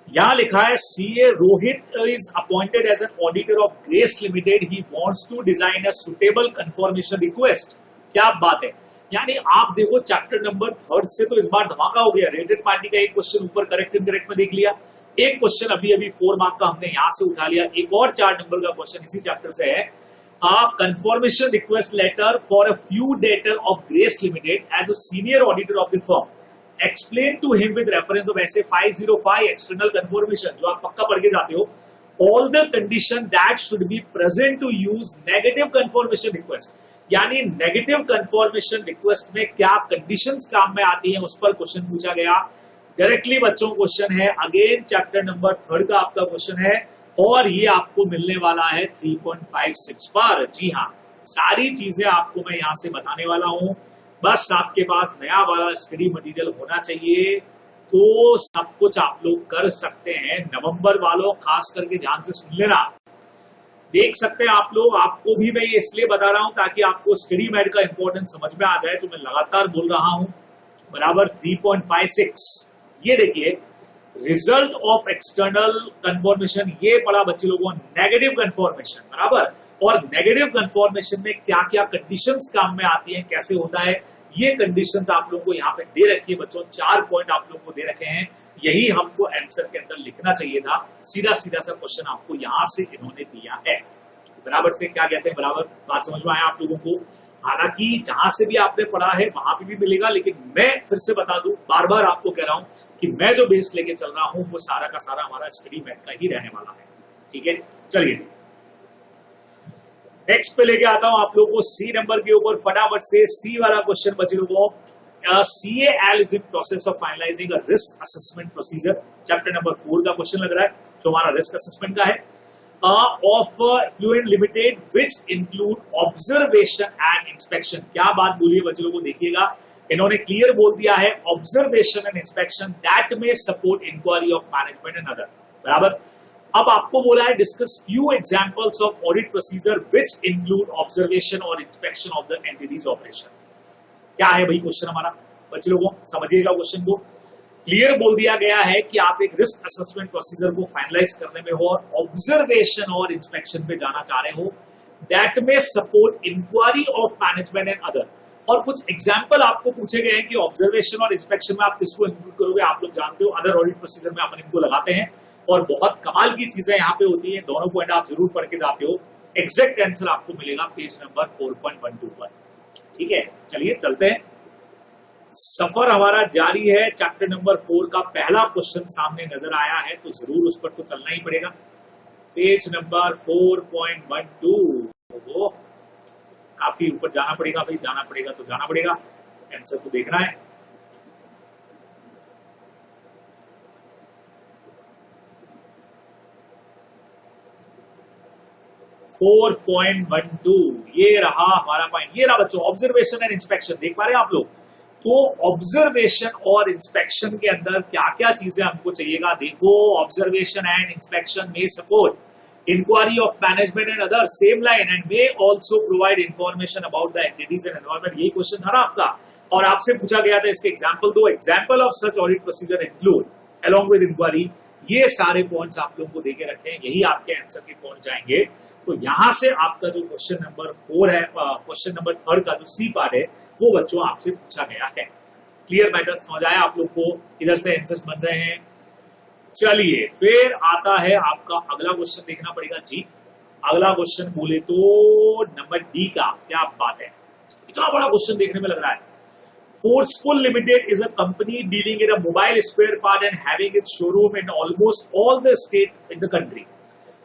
यहां लिखा है CA Rohit is appointed as an auditor of Grace Limited, he wants to design a suitable confirmation request. क्या बात है, यानी आप देखो चैप्टर नंबर 3 से तो इस बार धमाका हो गया। रेटेड पार्टी का एक क्वेश्चन ऊपर करेक्ट इनकरेक्ट में देख लिया, एक क्वेश्चन अभी 4 मार्क का हमने यहां से उठा लिया, एक और 4 नंबर का क्वेश्चन इसी चैप्टर से है। Confirmation request letter for a few debtor of Grace Limited as a senior auditor of the firm, explain to him with reference of SA 505 external confirmation, जो आप पक्का पढ़ के जाते हो, all the condition that should be present to use negative confirmation request. यानी negative confirmation request में क्या कंडीशंस काम में आती हैं, उस पर क्वेश्चन पूछा गया। डायरेक्टली बच्चों क्वेश्चन है, अगेन चैप्टर नंबर 3 का आपका क्वेश्चन है, और ये आपको मिलने वाला है 3.56 पर। जी हाँ, सारी चीजें आपको मैं यहां से बताने वाला हूं। बस आपके पास नया वाला स्टडी मटेरियल होना चाहिए, तो सब कुछ आप लोग कर सकते हैं। नवंबर वालों खास करके ध्यान से सुन लेना, देख सकते हैं आप लोग। आपको भी मैं ये इसलिए बता रहा हूं ताकि आपको स्टडी मेड का इंपॉर्टेंस समझ में आ जाए, तो मैं लगातार बोल रहा हूं। बराबर 3.56, ये देखिए, रिजल्ट ऑफ एक्सटर्नल कंफर्मेशन, ये पढ़ा बच्चे लोगों, नेगेटिव कंफर्मेशन। बराबर, और नेगेटिव कंफर्मेशन में क्या क्या कंडीशंस काम में आती हैं, कैसे होता है, ये कंडीशंस आप लोगों को यहाँ पे दे रखी है बच्चों। 4 पॉइंट आप लोगों को दे रखे हैं, यही हमको आंसर के अंदर लिखना चाहिए था। सीधा सीधा सा क्वेश्चन आपको यहाँ से इन्होंने दिया है। बराबर से, क्या कहते हैं, बराबर बात समझ में आया आप लोगों को। हालांकि जहां से भी आपने पढ़ा है वहां पे भी मिलेगा, लेकिन मैं फिर से बता दूं, बार बार आपको कह रहा हूं कि मैं जो बेस लेके चल रहा हूं वो सारा का सारा हमारा स्टडी मेट का ही रहने वाला है। ठीक है, चलिए जी, नेक्स्ट पे लेके आता हूं आप लोगों को सी नंबर के ऊपर। फटाफट से सी वाला क्वेश्चन बच्चे लोगों, CAL is in process of finalizing a risk assessment procedure, chapter number 4 का क्वेश्चन लग रहा है, जो हमारा रिस्क असेसमेंट का है। Of fluent limited which include observation and inspection. क्या बात बोली है बच्चे लोगों, देखिएगा, इन्होंने क्लियर बोल दिया है, ऑब्जर्वेशन एंड इंस्पेक्शन दैट में support inquiry of management and other. बराबर, अब आपको बोला है discuss few examples of audit procedure which include observation और inspection of the entity's operation. क्या है भाई क्वेश्चन हमारा, बच्चे लोगों समझिएगा क्वेश्चन को। क्लियर बोल दिया गया है कि आप एक रिस्क असेसमेंट प्रोसीजर को फाइनलाइज करने में हो और ऑब्जर्वेशन और इंस्पेक्शन पे जाना चाह रहे हो, दैट में support inquiry of management and other. और कुछ एग्जांपल आपको पूछे गए हैं कि ऑब्जर्वेशन और इंस्पेक्शन में आप किसको इंक्लूड करोगे। आप लोग जानते हो अदर ऑडिट प्रोसीजर में अपन इनको लगाते हैं, और बहुत कमाल की चीजें यहाँ पे होती है। दोनों पॉइंट आप जरूर पढ़ के जाते हो। एग्जैक्ट आंसर आपको मिलेगा पेज नंबर 4.12 पर। ठीक है, चलिए चलते हैं, सफर हमारा जारी है। चैप्टर नंबर 4 का पहला क्वेश्चन सामने नजर आया है, तो जरूर उस पर तो चलना ही पड़ेगा। पेज नंबर 4.12, ओहो, काफी ऊपर जाना पड़ेगा भाई, जाना पड़ेगा तो जाना पड़ेगा, आंसर को देखना है। फोर 4.12, ये रहा हमारा पॉइंट, ये रहा बच्चों, ऑब्जर्वेशन एंड इंस्पेक्शन। देख पा रहे हैं आप लोग, तो ऑब्जर्वेशन और इंस्पेक्शन के अंदर क्या क्या चीजें हमको चाहिएगा, देखो, ऑब्जर्वेशन एंड इंस्पेक्शन में support inquiry of management and other, same line, and may also provide information about the entities and environment. यही क्वेश्चन था ना आपका, और आपसे पूछा गया था इसके एग्जाम्पल दो। Example of such audit procedure include along with inquiry, ये सारे पॉइंट्स आप लोगों को देके रखे हैं, यही आपके आंसर के पॉइंट जाएंगे। तो यहां से आपका जो क्वेश्चन नंबर 4 है, क्वेश्चन नंबर 3 का जो सी पार्ट है वो बच्चों आपसे पूछा गया है। क्लियर मैटर, समझ आया आप लोग को किधर से आंसर्स बन रहे हैं। चलिए फिर आता है आपका अगला क्वेश्चन, देखना पड़ेगा जी। अगला क्वेश्चन बोले तो नंबर डी का, क्या बात है, इतना बड़ा क्वेश्चन देखने में लग रहा है। Forceful Limited is a company dealing in a mobile spare part and having its showroom in almost all the state in the country.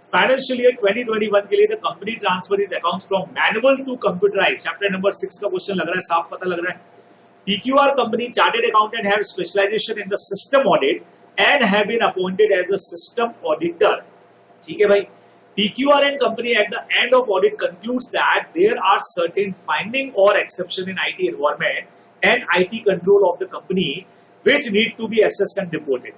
Financial year 2021 के लिए the company transfer its accounts from manual to computerized. Chapter number 6 का question लग रहा है, साफ पता लग रहा है। PQR company chartered accountant have specialization in the system audit and have been appointed as the system auditor. ठीक है भाई। PQR and company at the end of audit concludes that there are certain finding or exception in IT environment and IT control of the company which need to be assessed and reported.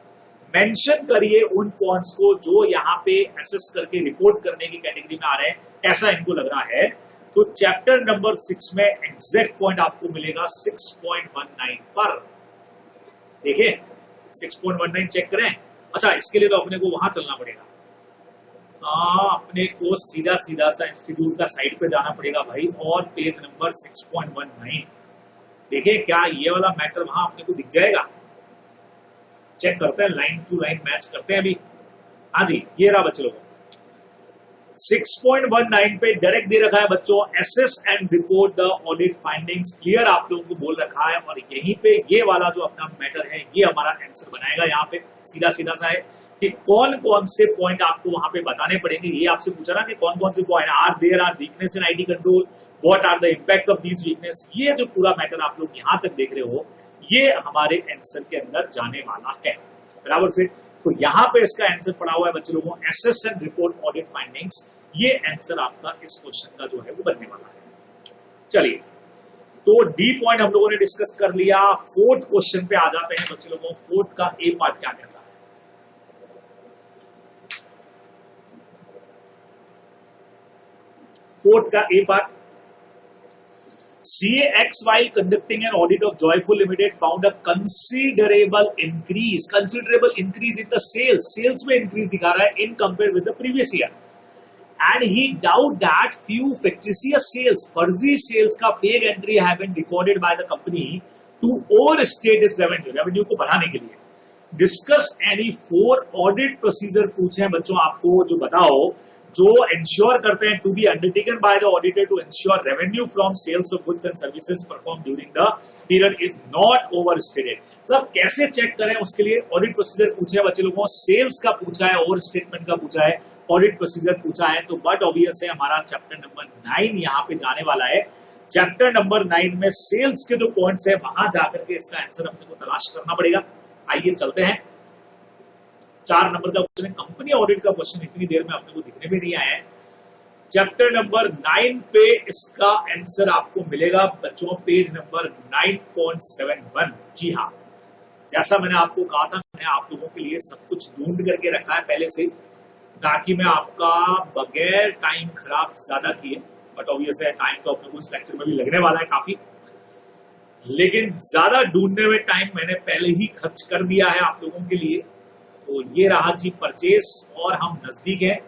Mention करिए उन points को जो यहाँ पे assess करके report करने की category में आ रहे हैं, ऐसा इनको लग रहा है। तो चैप्टर नंबर 6 में एग्जैक्ट पॉइंट आपको मिलेगा 6.19 पर। देखिए 6.19 चेक करें। अच्छा, इसके लिए तो अपने को वहां चलना पड़ेगा, अपने को सीधा सीधा सा इंस्टीट्यूट का साइट पे जाना पड़ेगा भाई, और पेज नंबर 6.19 देखिए क्या ये वाला मैटर वहां अपने को दिख जाएगा। चेक करते हैं, लाइन टू लाइन मैच करते हैं अभी। हाँ जी, ये रहा बच्चे लोगों, 6.19 पे डायरेक्ट दे रखा है बच्चों, assess and report the audit findings. Clear आप लोगों को बोल रखा है, और यहीं पे ये वाला जो अपना मैटर है ये हमारा आंसर बनाएगा। यहाँ पे सीधा सीधा सा है कि कौन कौन से पॉइंट आपको वहां पे बताने पड़ेंगे। ये आपसे पूछा ना कि कौन कौन से point are there are weakness in IT control, what are the impact of these weakness. ये जो पूरा मैटर आप लोग यहाँ तक देख रहे हो, ये हमारे आंसर के अंदर जाने वाला है, बराबर से। तो यहाँ पे इसका आंसर पड़ा हुआ है बच्चे लोगों, assess and report audit findings. ये आंसर आपका इस क्वेश्चन का जो है वो बनने वाला है। चलिए, तो डी पॉइंट हम लोगों ने डिस्कस कर लिया। फोर्थ क्वेश्चन पे आ जाते हैं बच्चे लोगों। फोर्थ का ए पार्ट क्या कहता है? फोर्थ का ए part, CAXY conducting an audit of Joyful Limited found a considerable increase in the sales में increase दिखा रहा है in compared with the previous year, and he doubt that few fictitious sales, फर्जी sales का fake entry have been recorded by the company to overstate its revenue को बढ़ाने के लिए। Discuss any 4 audit procedure पूछे हैं बच्चों आपको, जो बताओ जो इंश्योर करते हैं to be undertaken by the auditor to ensure revenue from sales of goods and services perform during the period is not overstated. मतलब कैसे चेक करें उसके लिए ऑडिट प्रोसीजर पूछे हैं बच्चे लोगों। सेल्स का पूछा है, ओवर स्टेटमेंट का पूछा है, ऑडिट प्रोसीजर पूछा है। तो बट ऑब्वियस है हमारा चैप्टर नंबर 9 यहाँ पे जाने वाला है। चैप्टर नंबर 9 में सेल्स के जो पॉइंट्स है वहां जाकर के इसका आंसर अपने को तलाश करना पड़ेगा। आइए चलते हैं। 4 नंबर का क्वेश्चन है, कंपनी ऑडिट का क्वेश्चन इतनी देर में अपने को दिखने में नहीं आया है। चैप्टर नंबर 9 पे इसका आंसर आपको मिलेगा बच्चों, पेज नंबर 9.71। जी हाँ, जैसा मैंने आपको कहा था, मैंने आप लोगों के लिए सब कुछ ढूंढ करके रखा है पहले से, ताकि मैं आपका बगैर टाइम खराब ज्यादा किए। बट ऑब्वियस है टाइम तो अपने को इस लेक्चर में भी लगने वाला है काफी, लेकिन ज्यादा ढूंढने में टाइम मैंने पहले ही खर्च कर दिया है आप लोगों के लिए। तो ये रहा जी परचेस, और हम नजदीक हैं।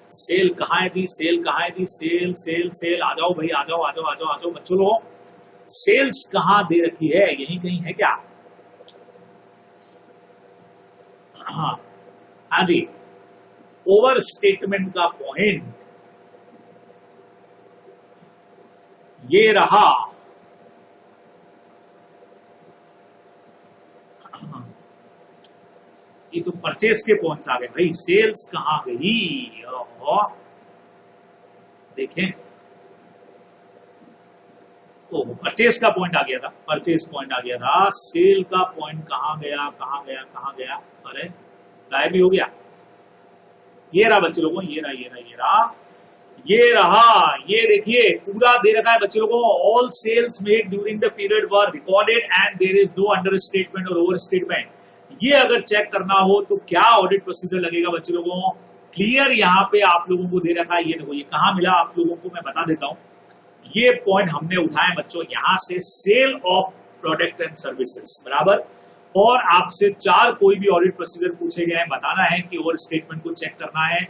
सेल कहाँ है जी? सेल कहाँ है जी? सेल सेल सेल, आ जाओ भाई, आ जाओ आ जाओ आ जाओ आ जाओ बच्चों लोगों। सेल्स कहाँ दे रखी है? यहीं कहीं है क्या? हाँ हाँ जी, ओवर स्टेटमेंट का पॉइंट ये रहा। ये तो परचेस के पॉइंट्स आ गए भाई, सेल्स कहां गई? देखें, ओह परचेस का पॉइंट आ गया था, परचेस पॉइंट आ गया था। सेल का पॉइंट कहां गया कहां गया कहां गया? अरे गायब भी हो गया। ये रहा बच्चे लोगों, ये रहा ये रहा ये रहा ये रहा। ये देखिए पूरा दे रखा है बच्चे लोगों, all sales made during the period were recorded and there is no under statement और ओवर स्टेटमेंट। ये अगर चेक करना हो तो क्या ऑडिट प्रोसीजर लगेगा बच्चे लोगों? क्लियर यहाँ पे आप लोगों को दे रखा है। ये देखो, ये कहाँ मिला आप लोगों को मैं बता देता हूँ। ये पॉइंट हमने उठाए बच्चों यहाँ से, sale of product and services बराबर और आपसे 4 कोई भी ऑडिट प्रोसीजर पूछे गए हैं, बताना है कि ओवर स्टेटमेंट को चेक करना है।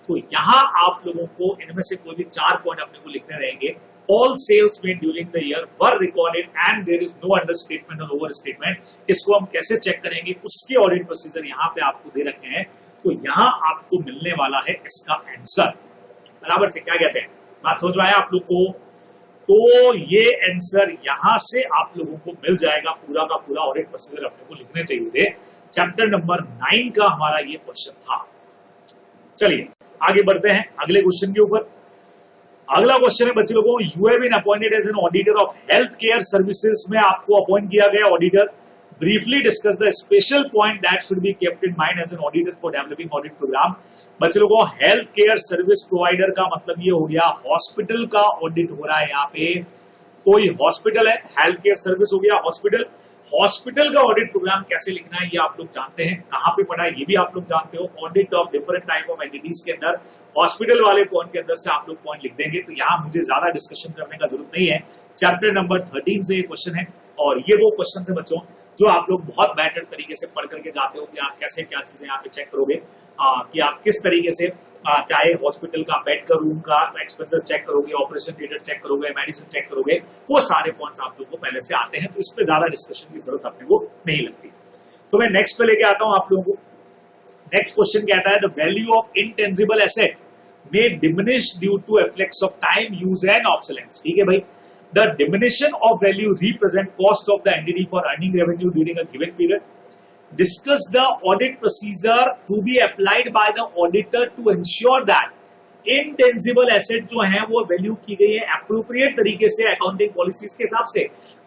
तो यहां आप लोगों को इनमें से कोई भी 4 पॉइंट अपने को लिखने रहेंगे। All sales made during the year were recorded and there is no understatement और ओवर स्टेटमेंट। इसको हम कैसे चेक करेंगे, उसके ऑडिट प्रोसीजर यहाँ पे आपको दे रखे हैं। तो यहाँ आपको मिलने वाला है इसका आंसर। बराबर से क्या कहते हैं, बात समझ में आया आप लोग को? तो ये आंसर यहां से आप लोगों को मिल जाएगा। पूरा का पूरा ऑडिट प्रोसीजर अपने को लिखने चाहिए थे। चैप्टर नंबर 9 का हमारा ये क्वेश्चन था। चलिए आगे बढ़ते हैं अगले क्वेश्चन के ऊपर। अगला क्वेश्चन है बच्चे लोगों, you have been appointed as an auditor of health care services में आपको अपॉइंट किया गया auditor. Briefly discuss the special point that should be kept in mind as an auditor for developing audit program. बच्चे लोगों, health care service provider का मतलब ये हो गया हॉस्पिटल का ऑडिट हो रहा है। यहाँ पे कोई हॉस्पिटल है, हेल्थ केयर सर्विस हो गया हॉस्पिटल। हॉस्पिटल का ऑडिट प्रोग्राम कैसे लिखना है ये आप लोग जानते हैं, कहां पे पढ़ा है ये भी आप लोग जानते हो। Audit of different type of entities के अंदर हॉस्पिटल वाले पॉइंट के अंदर से आप लोग पॉइंट लिख देंगे। तो यहाँ मुझे ज्यादा डिस्कशन करने का जरूरत नहीं है। चैप्टर नंबर 13 से ये क्वेश्चन है और ये वो क्वेश्चन है बच्चों जो आप लोग बहुत बेटर तरीके से पढ़ करके जाते हो कि आप कैसे क्या चीजें यहाँ पे चेक करोगे, कि आप किस तरीके से चाहे हॉस्पिटल का बेड का रूम का एक्सपेंसेस चेक करोगे, ऑपरेशन थिएटर चेक करोगे, मेडिसिन चेक करोगे, वो सारे पॉइंट्स आप लोग को पहले से आते हैं। तो इस पे ज्यादा डिस्कशन की जरूरत अपने को नहीं लगती। तो मैं नेक्स्ट पे लेके आता हूं आप लोगों को। नेक्स्ट क्वेश्चन कहता है the value of intangible asset may diminish due to effects of time, use and obsolescence। ठीक है भाई, the diminution of value represent cost of the entity for earning revenue during a given period। Discuss the audit procedure to be applied by the auditor to ensure that intangible asset जो है वो value की गई है appropriate तरीके से accounting policies के हिसाब से।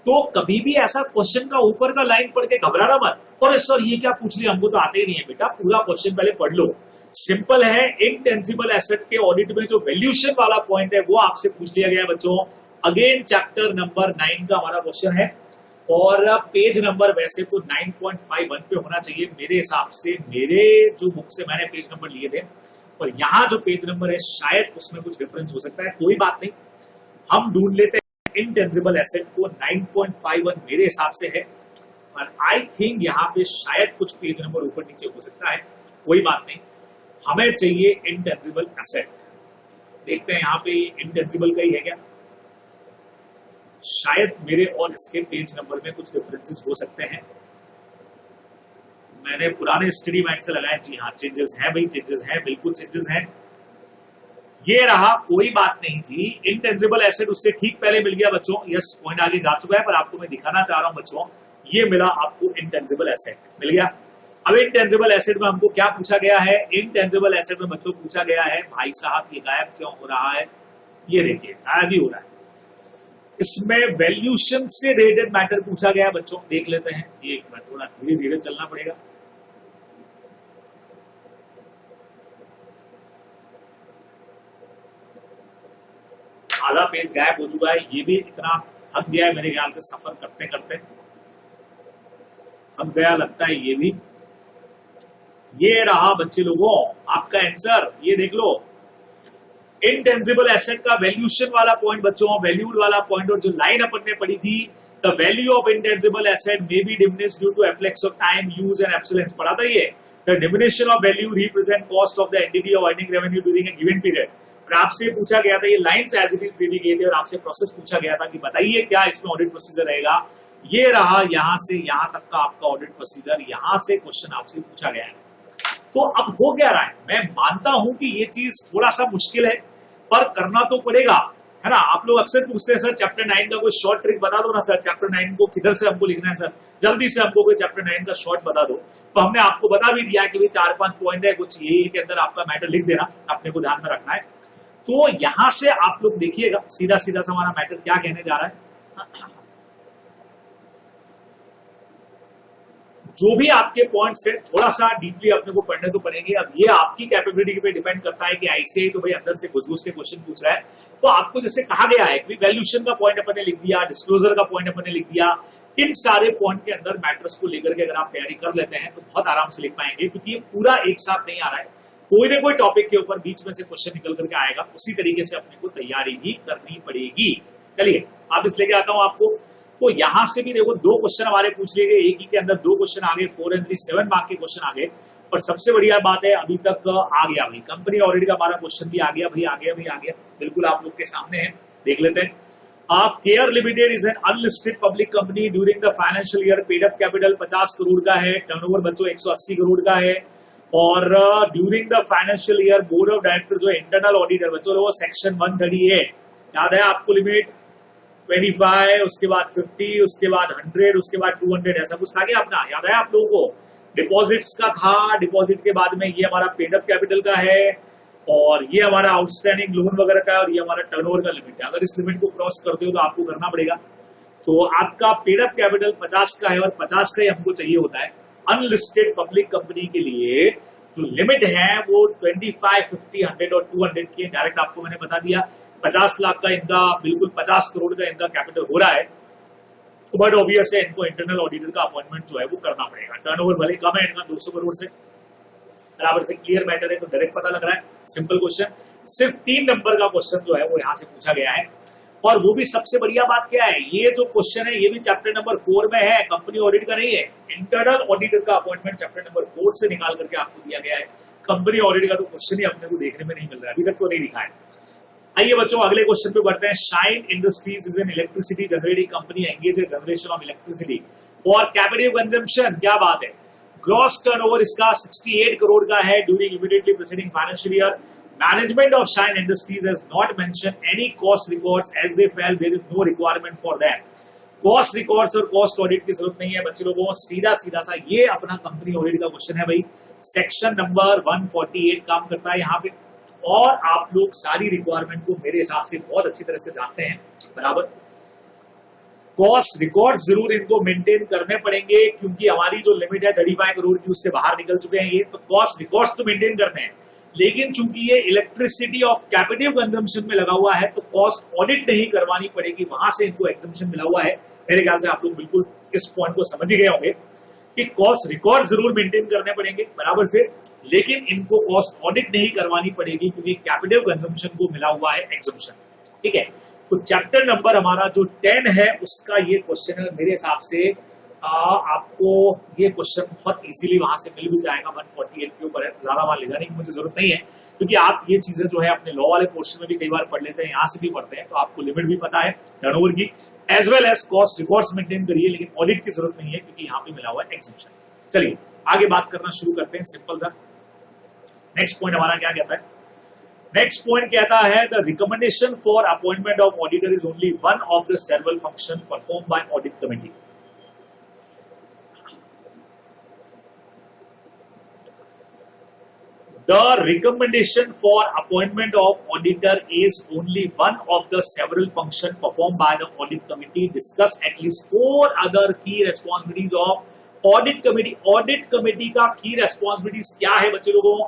तो कभी भी ऐसा क्वेश्चन का ऊपर का लाइन पढ़ के घबराना मत, और सर ये क्या पूछ लिया, हमको तो आते ही नहीं है। बेटा पूरा क्वेश्चन पहले पढ़ लो, सिंपल है। इनटेंजिबल एसेट के ऑडिट में जो वैल्यूएशन वाला पॉइंट है वो आपसे पूछ लिया गया है बच्चों। अगेन चैप्टर नंबर 9 का हमारा क्वेश्चन है और पेज नंबर वैसे तो 9.51 पे होना चाहिए मेरे हिसाब से। मेरे जो बुक से मैंने पेज नंबर लिए थे और यहाँ जो पेज नंबर है शायद उसमें कुछ डिफरेंस हो सकता है, कोई बात नहीं, हम ढूंढ लेते हैं। इनटेंजिबल एसेट को 9.51 मेरे हिसाब से है और आई थिंक यहाँ पे शायद कुछ पेज नंबर ऊपर नीचे हो सकता है, कोई बात नहीं। हमें चाहिए इंटेंजिबल एसेट। देखते हैं यहाँ पे इंटेंजिबल का ही है क्या, शायद मेरे और इसके पेज नंबर में कुछ डिफरेंसेस हो सकते हैं। मैंने पुराने स्टडी मैट से लगाया, जी हाँ चेंजेस है भाई, चेंजेस है, बिल्कुल चेंजेस है। ये रहा, कोई बात नहीं जी। इंटेंजिबल एसेट उससे ठीक पहले मिल गया बच्चों, यस पॉइंट आगे जा चुका है, पर आपको मैं दिखाना चाह रहा हूं बच्चों, ये मिला आपको इंटेंजिबल एसेट मिल गया। अब इंटेंजिबल एसेट में हमको क्या पूछा गया है, इंटेंजिबल एसेट में बच्चों पूछा गया है भाई साहब ये गायब क्यों हो रहा है, ये देखिए गायब ही हो रहा है। इसमें वैल्यूएशन से रिलेटेड मैटर पूछा गया बच्चों, देख लेते हैं। एक मिनट, थोड़ा धीरे धीरे चलना पड़ेगा। आधा पेज गायब हो चुका है, ये भी इतना थक गया है मेरे ख्याल से सफर करते करते, थक गया लगता है ये भी। ये रहा बच्चे लोगों आपका आंसर, ये देख लो। इंटेंजिबल एसेट का वैल्यूएशन वाला पॉइंट बच्चों, वैल्यूड वाला पॉइंट, और जो लाइन अपन ने पढ़ी थी, the value of intangible asset may be diminished due to efflux of time, use and obsolescence, पढ़ा था ये। The diminution of value represent cost of the entity of earning revenue during a given period. और आपसे पूछा गया था, ये lines as it is दे दी गई थी और आपसे प्रोसेस पूछा गया था कि बताइए क्या इसमें ऑडिट प्रोसीजर रहेगा। ये रहा, यहां से यहां तक का आपका ऑडिट प्रोसीजर, यहां से क्वेश्चन आपसे पूछा गया है। तो अब हो क्या रहा है, मैं मानता हूं कि ये चीज थोड़ा सा मुश्किल है पर करना तो पड़ेगा, है ना। आप लोग अक्सर पूछते हैं सर चैप्टर 9 का कोई शॉर्ट ट्रिक बता दो ना सर, चैप्टर 9 को किधर से हमको लिखना है सर, जल्दी से हमको कोई चैप्टर 9 का शॉर्ट बता दो। तो हमने आपको बता भी दिया कि भाई 4-5 पॉइंट है, कुछ यही के अंदर आपका मैटर लिख देना, अपने को ध्यान में रखना है। तो यहां से आप लोग देखिएगा सीधा सीधा सा हमारा मैटर क्या कहने जा रहा है। जो भी आपके पॉइंट्स है थोड़ा सा डीपली अपने को पढ़ने तो पड़ेंगे। अब ये आपकी कैपेबिलिटी पे डिपेंड करता है कि आईसीआई तो भाई अंदर से घुस-घुस के क्वेश्चन पूछ रहा है। तो आपको जैसे कहा गया है कि वैल्यूएशन का पॉइंट अपन ने लिख दिया, डिस्क्लोजर का पॉइंट अपन ने लिख दिया, इन सारे पॉइंट के अंदर मैटर्स को लेकर के अगर आप तैयारी कर लेते हैं तो बहुत आराम से लिख पाएंगे, क्योंकि ये पूरा एक साथ नहीं आ रहा है, कोई ना कोई टॉपिक के ऊपर बीच में से क्वेश्चन निकल करके आएगा, उसी तरीके से अपने को तैयारी भी करनी पड़ेगी। चलिए आप इस लेके आता हूं आपको। तो यहां से भी देखो 2 क्वेश्चन हमारे पूछ लिए गए, एक ही के अंदर 2 क्वेश्चन आ गए, 4 and 3 7 मार्क के क्वेश्चन आ गए। और सबसे बढ़िया बात है अभी तक आ गया भाई कंपनी ऑडिट का हमारा क्वेश्चन भी आ गया भाई, आ गया बिल्कुल आप लोग के सामने है, देख लेते हैं। Care limited is an unlisted public company during the financial year, paid up capital 50 crore का है, टर्नओवर बच्चों 180 करोड़ का है। और during the financial year board of director जो इंटरनल ऑडिटर बच्चों वो सेक्शन 138 याद है आपको, लिमिट 25, उसके बाद 50, उसके बाद 100, उसके बाद 200, ऐसा कुछ था क्या अपना, याद है आप लोगों को? डिपॉजिट्स का था, डिपॉजिट के बाद में ये हमारा पेड अप कैपिटल का है, और ये हमारा आउटस्टैंडिंग लोन वगैरह का है, और ये हमारा टर्नओवर का लिमिट है। अगर इस लिमिट को क्रॉस करते हो तो आपको करना पड़ेगा। तो आपका पेड अप कैपिटल 50 का है, और 50 का ही हमको चाहिए होता है। अनलिस्टेड पब्लिक कंपनी के लिए जो लिमिट है वो 25, 50, 100 और 200 की डायरेक्ट आपको मैंने बता दिया। 50 लाख का इनका बिल्कुल 50 करोड़ का इनका कैपिटल हो रहा है, तो बट ऑब्वियस है इनको इंटरनल ऑडिटर का अपॉइंटमेंट जो है वो करना पड़ेगा। टर्नओवर भले कम है इनका 200 करोड़ से, बराबर से क्लियर मैटर है, तो डायरेक्ट पता लग रहा है। सिंपल क्वेश्चन, सिर्फ 3 नंबर का क्वेश्चन जो है वो यहाँ से पूछा गया है। और वो भी सबसे बढ़िया बात क्या है, ये जो क्वेश्चन है ये भी चैप्टर नंबर 4 में है, कंपनी ऑडिट का नहीं है। इंटरनल ऑडिटर का अपॉइंटमेंट चैप्टर नंबर 4 से निकाल करके आपको दिया गया है। कंपनी ऑडिट का तो क्वेश्चन ही अपने को देखने में नहीं मिल रहा है, अभी तक तो नहीं दिखा है। आइए बच्चों अगले क्वेश्चन पे बढ़ते हैं। Shine industries is an electricity generating company engage in generation of electricity for capital consumption. क्या बात है, ग्रॉस टर्नओवर इसका 68 करोड़ का है during immediately preceding financial year. Management of Shine Industries has not mention any cost records as they felt there is no requirement for that. Cost records और cost audit की जरूरत नहीं है बच्चे लोगों, सीधा सीधा सा ये अपना कंपनी ऑडिट का क्वेश्चन है भाई। सेक्शन नंबर 148 काम करता है यहाँ पे, और आप लोग सारी रिक्वायरमेंट को मेरे हिसाब से बहुत अच्छी तरह से जानते हैं, बराबर। कॉस्ट रिकॉर्ड जरूर इनको मेंटेन करने पड़ेंगे, क्योंकि हमारी जो लिमिट है 35 करोड़ की उससे बाहर निकल चुके हैं ये, तो कॉस्ट रिकॉर्ड्स तो मेंटेन करने हैं। लेकिन चूंकि ये इलेक्ट्रिसिटी ऑफ कैपिटल कंजम्पशन में लगा हुआ है, तो कॉस्ट ऑडिट नहीं करवानी पड़ेगी, वहां से इनको एग्जम्पशन मिला हुआ है। मेरे ख्याल से आप लोग बिल्कुल इस पॉइंट को समझ ही गए होंगे कि कॉस्ट रिकॉर्ड जरूर मेंटेन करने पड़ेंगे बराबर से, लेकिन इनको कॉस्ट ऑडिट नहीं करवानी पड़ेगी, क्योंकि कैपिटल कंजम्पशन को मिला हुआ है एग्जम्पशन। ठीक है, तो चैप्टर नंबर हमारा जो 10 है उसका ये क्वेश्चन है। मेरे हिसाब से आपको ये क्वेश्चन बहुत इजीली वहां से मिल भी जाएगा, 148 के ऊपर है, ज्यादा वहां ले जाने की मुझे जरूरत नहीं है, क्योंकि आप ये चीजें जो है अपने लॉ वाले पोर्शन में भी कई बार पढ़ लेते हैं, यहाँ से भी पढ़ते हैं, तो आपको लिमिट भी पता है टर्नओवर की, as well as cost records maintain करिए, लेकिन ऑडिट की जरूरत नहीं है क्योंकि यहाँ पे मिला हुआ है एग्जम्पशन। चलिए आगे बात करना शुरू करते हैं, सिंपल सा। नेक्स्ट पॉइंट हमारा क्या कहता है? नेक्स्ट पॉइंट कहता है the recommendation for appointment of auditor is only one of the several function perform by audit committee. The recommendation for appointment of auditor is only one of the several functions performed by the audit committee. Discuss at least 4 other key responsibilities of audit committee. Audit committee का key responsibilities क्या है बच्चे लोगों?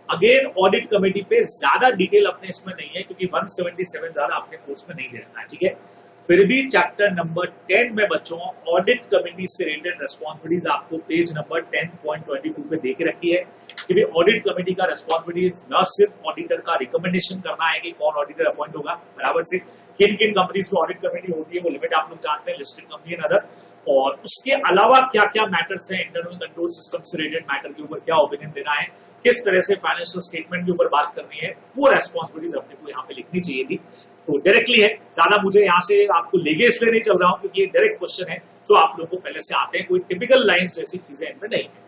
Again audit committee पे ज्यादा detail अपने इसमें नहीं है, क्योंकि 177 ज्यादा अपने कोर्स में नहीं दे रखा है। ठीक है, फिर भी चैप्टर नंबर 10 में बच्चों ऑडिट कमेटी से रिलेटेड रेस्पॉन्सिबिलिटीज आपको पेज नंबर 10.22 पे दे के रखी है कि भाई ऑडिट कमेटी का रेस्पॉन्सिबिलिटीज न सिर्फ ऑडिटर का रिकमेंडेशन करना है कि कौन ऑडिटर अपॉइंट होगा, बराबर से किन किन कंपनीज में ऑडिट कमेटी होती है वो लिमिट आप लोग जानते हैं, लिस्टेड कंपनी एंड अदर, और उसके अलावा क्या क्या मैटर्स हैं, इंटरनल कंट्रोल सिस्टम से रिलेटेड मैटर के ऊपर क्या ओपिनियन देना है, किस तरह से फाइनेंशियल स्टेटमेंट के ऊपर बात करनी है, वो रेस्पॉन्सिबिलिटीज अपने को यहाँ पे लिखनी चाहिए थी। तो डायरेक्टली है, ज्यादा मुझे यहाँ से आपको लेके इसलिए नहीं चल रहा हूँ क्योंकि ये डायरेक्ट क्वेश्चन है जो आप लोगों को पहले से आते हैं, कोई टिपिकल लाइंस जैसी चीजें इनमें नहीं है।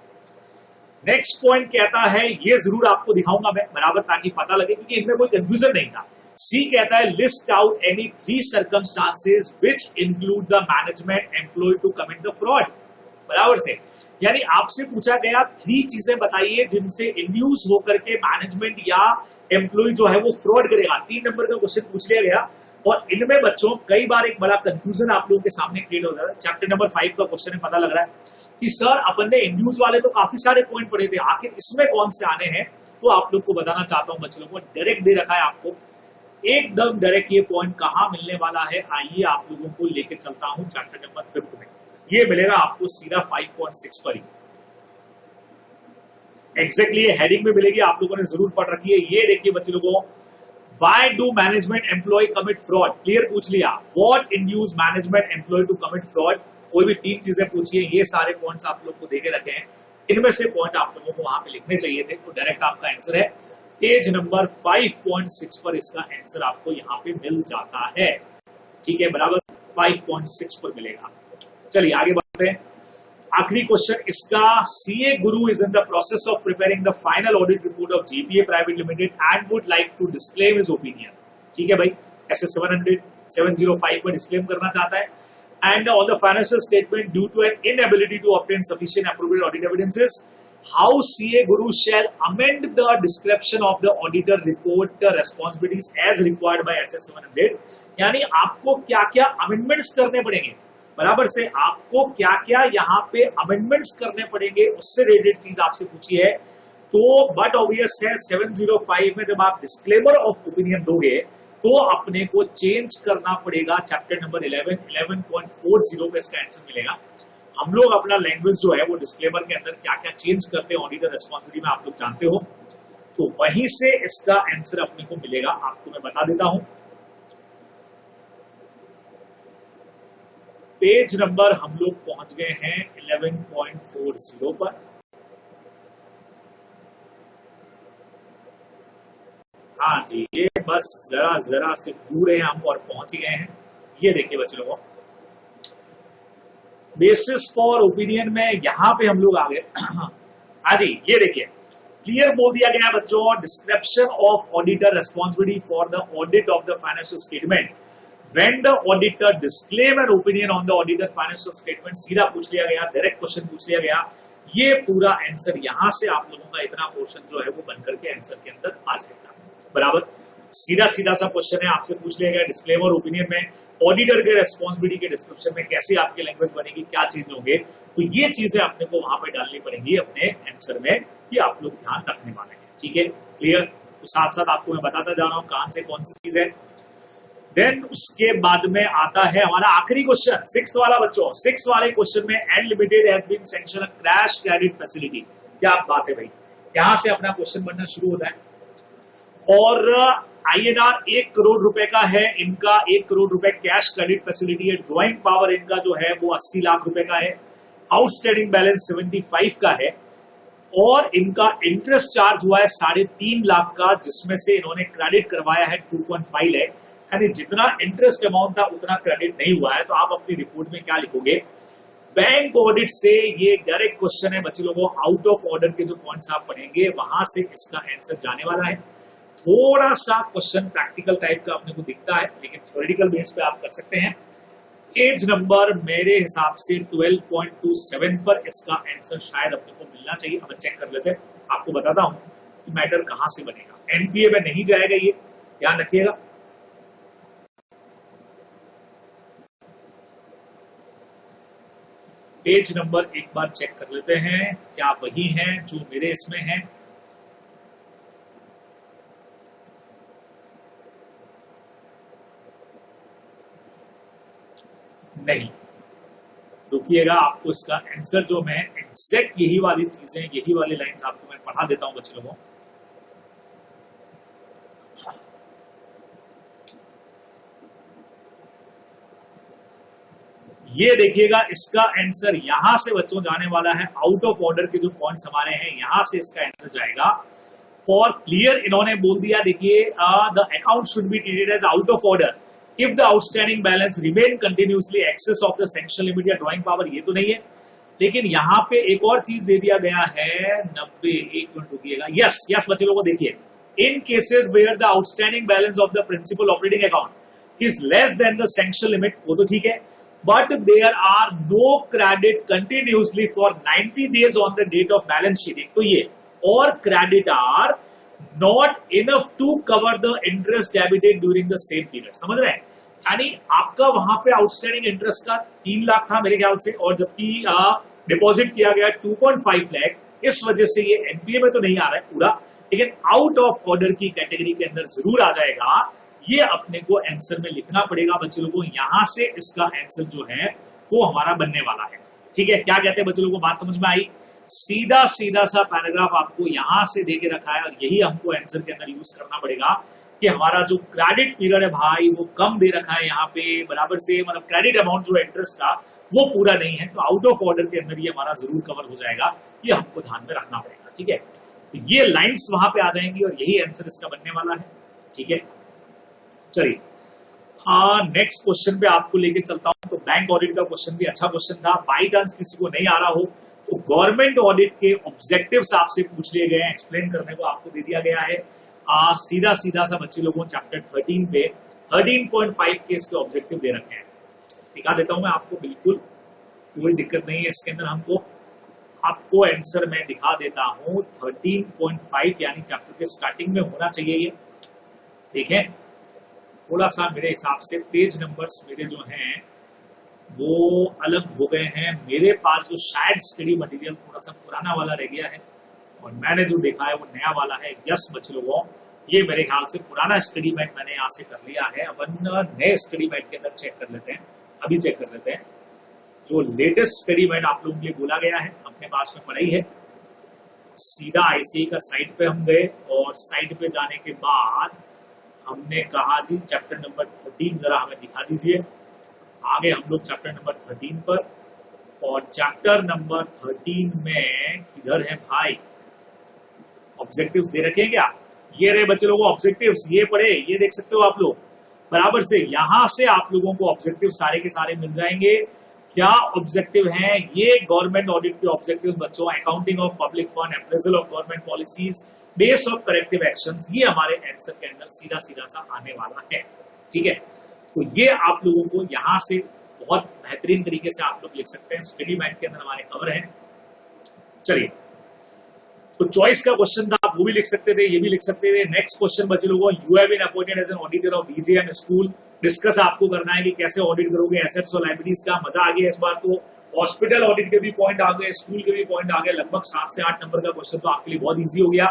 नेक्स्ट पॉइंट कहता है, ये जरूर आपको दिखाऊंगा मैं बराबर, ताकि पता लगे, क्योंकि इनमें कोई कंफ्यूजन नहीं था। सी कहता है list out any 3 circumstances which include the management employ to commit the fraud, बराबर से, यानी आपसे पूछा गया 3 चीजें बताइए जिनसे इंड्यूस होकर के मैनेजमेंट या एम्प्लॉय जो है वो फ्रॉड करेगा। 3 नंबर का क्वेश्चन पूछ लिया गया, और इनमें बच्चों कई बार एक बड़ा कंफ्यूजन आप लोगों के सामने क्रिएट हो जाता है। चैप्टर नंबर 5 का क्वेश्चन है, पता लग रहा है कि सर अपन ने इंड्यूस वाले तो काफी सारे पॉइंट पढ़े थे, आखिर इसमें कौन से आने हैं, तो आप लोग को बताना चाहता हूं बच्चों को, डायरेक्ट दे रखा है आपको एकदम डायरेक्ट, ये पॉइंट कहां मिलने वाला है, आइए आप लोगों को लेके चलता हूं चैप्टर नंबर 5 में। ये मिलेगा आपको सीधा 5.6 पर ही, एग्जैक्टली हेडिंग में मिलेगी, आप लोगों ने जरूर पढ़ रखी है। ये देखिए बच्चे लोगों, Why do management employee commit fraud? Clear पूछ लिया. What induce management employee to commit fraud? कोई भी 3 चीजें पूछिए. ये सारे पॉइंट्स आप लोग को देके रखे हैं. इनमें से पॉइंट आप लोगों को वहां पे लिखने चाहिए थे. तो डायरेक्ट आपका आंसर है पेज नंबर 5.6 पर इसका आंसर आपको यहाँ पे मिल जाता है. ठीक है, बराबर 5.6 पर मिलेगा. चलिए आगे बढ़ते हैं. आखिरी क्वेश्चन इसका. CA Guru is in the process of preparing the final audit report of GPA private limited and would like to disclaim his opinion. ठीक है भाई, ऐसे 705 में डिस्क्लेम करना चाहता है. And on the financial statement due to an inability to obtain sufficient appropriate audit evidences, how CA Guru shall amend the description of the auditor report responsibilities as required by SA 700. यानी आपको क्या क्या amendments करने पड़ेंगे, बराबर से आपको क्या क्या यहाँ पे अमेंडमेंट्स करने पड़ेंगे, उससे रिलेटेड चीज आपसे पूछी है. तो बट ऑब्वियस है 705 में जब आप डिस्क्लेमर ऑफ ओपिनियन दोगे तो अपने को चेंज करना पड़ेगा चैप्टर नंबर 11.40 पे इसका आंसर मिलेगा. हम लोग अपना लैंग्वेज जो है वो डिस्क्लेमर के अंदर क्या क्या चेंज करते हैं ऑडिटर रिस्पॉन्सिबिलिटी में आप लोग जानते हो. तो वहीं से इसका आंसर अपने को मिलेगा. आपको मैं बता देता हूं. पेज नंबर हम लोग पहुंच गए हैं 11.40 पर. हाँ जी, ये बस जरा से दूर है हम और पहुंच ही गए हैं. ये देखिए बच्चे लोगों, बेसिस फॉर ओपिनियन में यहां पे हम लोग आ गए. हाँ जी, ये देखिए क्लियर बोल दिया गया बच्चों. Description of auditor responsibility for the audit of the financial statement when the auditor disclaim an opinion on the auditor financial statement. सीधा पूछ लिया गया, डायरेक्ट क्वेश्चन पूछ लिया गया. ये पूरा आंसर यहां से आप लोगों का इतना पोर्शन जो है वो बनकर के आंसर के अंदर आ जाएगा. बराबर सीधा सा क्वेश्चन है, आपसे पूछ लिया गया डिस्क्लेमर ओपिनियन में ऑडिटर के रेस्पॉन्सिबिलिटी के डिस्क्रिप्शन में कैसे आपकी लैंग्वेज बनेगी, क्या चीज होंगे. तो ये चीजें अपने को वहां पे डालनी पड़ेंगी अपने आंसर में. ये आप लोग ध्यान रखने वाले हैं. ठीक है, क्लियर. तो साथ साथ आपको मैं बताता जा रहा हूं कहां से कौन सी चीज है. देन उसके बाद में आता है हमारा आखिरी क्वेश्चन 6th वाला बच्चों. 6th वाले क्वेश्चन में and limited has been sanction a cash credit facility. क्या बात है भाई, यहां से अपना क्वेश्चन बनना शुरू होता है. और आईएनआर 1 करोड़ रुपए का है इनका. 1 करोड़ रुपए कैश क्रेडिट फैसिलिटी है. ड्रॉइंग पावर इनका जो है वो 80 लाख रुपए का है. आउटस्टैंडिंग बैलेंस 75 का है. और इनका इंटरेस्ट चार्ज हुआ है 3.5 लाख का, जिसमें से इन्होंने क्रेडिट करवाया है 2.5 लाख. यानी जितना इंटरेस्ट अमाउंट था उतना क्रेडिट नहीं हुआ है. तो आप अपनी रिपोर्ट में क्या लिखोगे. बैंक ऑडिट से ये डायरेक्ट क्वेश्चन है बच्चे लोगों. आउट ऑफ ऑर्डर के जो पॉइंट्स आप पढ़ेंगे वहां से इसका आंसर जाने वाला है. थोड़ा सा क्वेश्चन प्रैक्टिकल टाइप का अपने को दिखता है, लेकिन थ्योरेटिकल बेस पे आप कर सकते हैं. पेज नंबर मेरे हिसाब से 12.27 पर इसका आंसर शायद अपने को मिलना चाहिए. अब चेक कर लेते हैं. आपको बताता हूं कि मैटर कहां से बनेगा. एनपीए में नहीं जाएगा, ये ध्यान रखिएगा. पेज नंबर एक बार चेक कर लेते हैं क्या वही है जो मेरे इसमें है. नहीं, रुकिएगा. आपको इसका आंसर जो मैं एग्जैक्ट यही वाली चीजें, यही वाली लाइंस आपको मैं पढ़ा देता हूं बच्चे लोगों. ये देखिएगा इसका आंसर यहां से बच्चों जाने वाला है. आउट ऑफ ऑर्डर के जो पॉइंट्स हमारे हैं यहां से इसका आंसर जाएगा. और क्लियर इन्होंने बोल दिया. देखिए the account should be treated as out of order if the outstanding balance remain continuously excess of the sanction limit या ड्रॉइंग पावर. ये तो नहीं है, लेकिन यहाँ पे एक और चीज दे दिया गया है 90. 1 मिनट रुकिएगा. यस बच्चे लोगों को देखिए. In cases where the outstanding balance of the principal operating account is less than the sanction limit, वो तो ठीक है. But there are no credit continuously for 90 days on the date of balance sheet. तो ये और credit are not enough to cover the interest debited during the same period. समझ रहे हैं. यानी आपका वहां पे आउटस्टैंडिंग इंटरेस्ट का 3 लाख था मेरे ख्याल से, और जबकि डिपॉजिट किया गया 2.5 लाख. इस वजह से ये एनपीए में तो नहीं आ रहा है पूरा, लेकिन आउट ऑफ ऑर्डर की कैटेगरी के अंदर जरूर आ जाएगा. ये अपने को आंसर में लिखना पड़ेगा बच्चे लोगों. यहां से इसका आंसर जो है वो हमारा बनने वाला है. ठीक है, क्या कहते हैं बच्चे लोगों, बात समझ में आई. सीधा सा पैराग्राफ आपको यहां से देके रखा है और यही हमको आंसर के अंदर यूज करना पड़ेगा. कि हमारा जो क्रेडिट पीरियड है भाई वो कम दे रखा है यहाँ पे बराबर से, मतलब क्रेडिट अमाउंट जो इंटरेस्ट था वो पूरा नहीं है, तो आउट ऑफ ऑर्डर के अंदर ये हमारा जरूर कवर हो जाएगा, ये हमको ध्यान में रखना पड़ेगा। ठीक है, तो ये लाइंस वहां पे आ जाएंगी और यही आंसर इसका बनने वाला है। ठीक है, चलिए नेक्स्ट क्वेश्चन पे आपको लेके चलता हूं। तो बैंक ऑडिट का क्वेश्चन भी अच्छा क्वेश्चन था, बाई चांस किसी को नहीं आ रहा हो तो गवर्नमेंट ऑडिट के ऑब्जेक्टिव्स आपसे पूछ लिए गए हैं, एक्सप्लेन करने को आपको दे दिया गया है। सीधा सीधा सा बच्चे लोगों चैप्टर 13 पे 13.5 के इसके ऑब्जेक्टिव दे रखे हैं, दिखा देता हूं मैं आपको, बिल्कुल कोई दिक्कत नहीं है इसके अंदर। आपको आंसर मैं दिखा देता हूं 13.5 यानी चैप्टर के स्टार्टिंग में होना चाहिए ये। देखें थोड़ा सा मेरे हिसाब से पेज नंबर्स मेरे जो हैं वो अलग हो गए हैं, मेरे पास जो शायद स्टडी मटेरियल थोड़ा सा पुराना वाला रह गया है और मैंने जो देखा है वो नया वाला है। यस बच्चे लोगों, ये मेरे ख्याल से पुराना स्टडी मैट मैंने यहाँ से कर लिया है। अपन नए स्टडी मैट के अंदर चेक कर लेते हैं, अभी चेक कर लेते हैं। जो लेटेस्ट स्टडी मैट आप लोगों के लिए बोला गया है अपने पास में पड़ा ही है। सीधा आईसीआई का साइट पे हम गए और साइट पे जाने के बाद हमने कहा जी चैप्टर नंबर 13 जरा हमें दिखा दीजिए। आगे हम लोग चैप्टर नंबर 13 पर, और चैप्टर नंबर 13 में किधर है भाई, ऑब्जेक्टिव्स दे रखे हैं क्या? ये रहे बच्चे लोगों ऑब्जेक्टिव्स, ये पढ़े, ये देख सकते हो आप लोग बराबर से। यहां से आप लोगों को ऑब्जेक्टिव सारे के सारे मिल जाएंगे। क्या ऑब्जेक्टिव हैं ये? गवर्नमेंट ऑडिट के ऑब्जेक्टिव्स बच्चों, accounting of public fund, appraisal of government policies, base of corrective actions, ये हमारे आंसर के अंदर सीधा सीधा सा आने वाला है। ठीक है, तो ये आप लोगों को यहां से बहुत बेहतरीन तरीके से आप लोग लिख सकते हैं, स्टडी मैट के अंदर हमारे कवर है। चलिए, तो चॉइस का क्वेश्चन था, आप वो भी लिख सकते थे, ये भी लिख सकते थे। नेक्स्ट क्वेश्चन बचे लोगों, you have been appointed as an auditor of VJM school. Discuss आपको करना है कि कैसे ऑडिट करोगे एसेट्स और लाइबिलिटीज का। मजा आ गया इस बार तो, हॉस्पिटल ऑडिट के भी पॉइंट आ गए, स्कूल के भी पॉइंट आ गए। लगभग 7 से 8 नंबर का क्वेश्चन तो आपके लिए बहुत ईजी हो गया।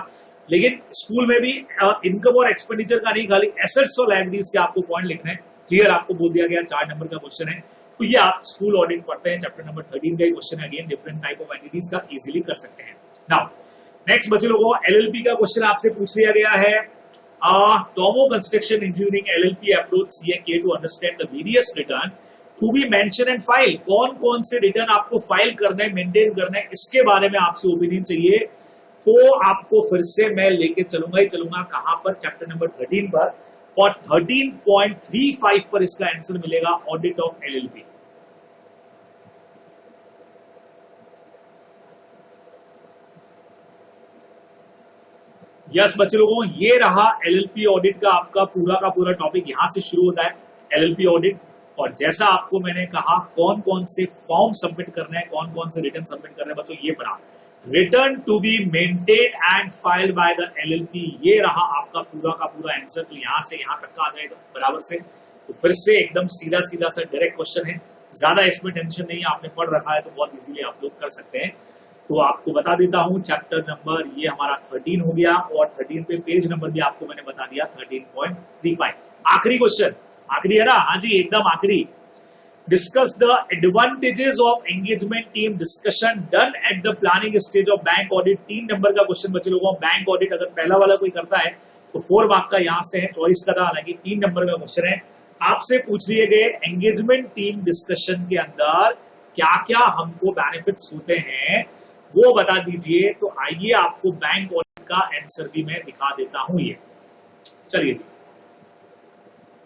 लेकिन स्कूल में भी इनकम और एक्सपेंडिचर का नहीं, खाली एसेट्स और लाइबिलिटीज के आपको पॉइंट लिखने हैं। क्लियर, आपको बोल दिया गया 4 नंबर का क्वेश्चन है। तो ये आप स्कूल ऑडिट पढ़ते हैं, चैप्टर नंबर 13 का क्वेश्चन है। Again different type of entities का इजीली कर सकते हैं। नाउ नेक्स्ट बच्चे लोगों, एलएलपी का क्वेश्चन आपसे पूछ लिया गया है। Tomo construction engineering LLP approach CA to understand the various return to be mention and file. कौन कौन से रिटर्न आपको फाइल करने, मेंटेन करने, इसके बारे में आपसे ओपिनियन चाहिए। तो आपको फिर से मैं लेके चलूंगा ही चलूंगा, कहां पर? चैप्टर नंबर 13 पर, और 13.35 पर इसका आंसर मिलेगा, ऑडिट ऑफ एलएलपी। यस बच्चे लोगों, ये रहा एलएलपी ऑडिट का आपका पूरा का पूरा टॉपिक, यहां से शुरू होता है एलएलपी ऑडिट। और जैसा आपको मैंने कहा कौन कौन से फॉर्म सबमिट करने हैं, कौन कौन से रिटर्न सबमिट करने हैं बच्चों, ये पढ़ा। Return to be maintain and filed by the LLP, ये रहा आपका पूरा का पूरा आंसर। तो यहां से यहां तक का आ जाएगा बराबर से। तो फिर से एकदम सीधा सीधा सा डायरेक्ट क्वेश्चन है, ज्यादा इसमें टेंशन नहीं है, आपने पढ़ रखा है तो बहुत इजीली आप लोग कर सकते हैं। तो आपको बता देता हूं चैप्टर नंबर ये हमारा 13 हो गया, और 13 पे पेज नंबर भी आपको मैंने बता दिया 13.35। आखिरी क्वेश्चन, आखिरी है ना? हाँ जी एकदम आखिरी। Discuss the advantages of engagement team discussion done at the planning stage of bank audit. 3 number का क्वेश्चन बच्चे लोगों, बैंक ऑडिट अगर पहला वाला कोई करता है तो 4 मार्क का यहां से है, चॉइस का था, हालांकि 3 नंबर का क्वेश्चन है। आपसे पूछ लिए गए एंगेजमेंट टीम डिस्कशन के अंदर क्या क्या हमको बेनिफिट्स होते हैं वो बता दीजिए। तो आइए आपको बैंक ऑडिट का आंसर भी मैं दिखा देता हूं। ये चलिए जी,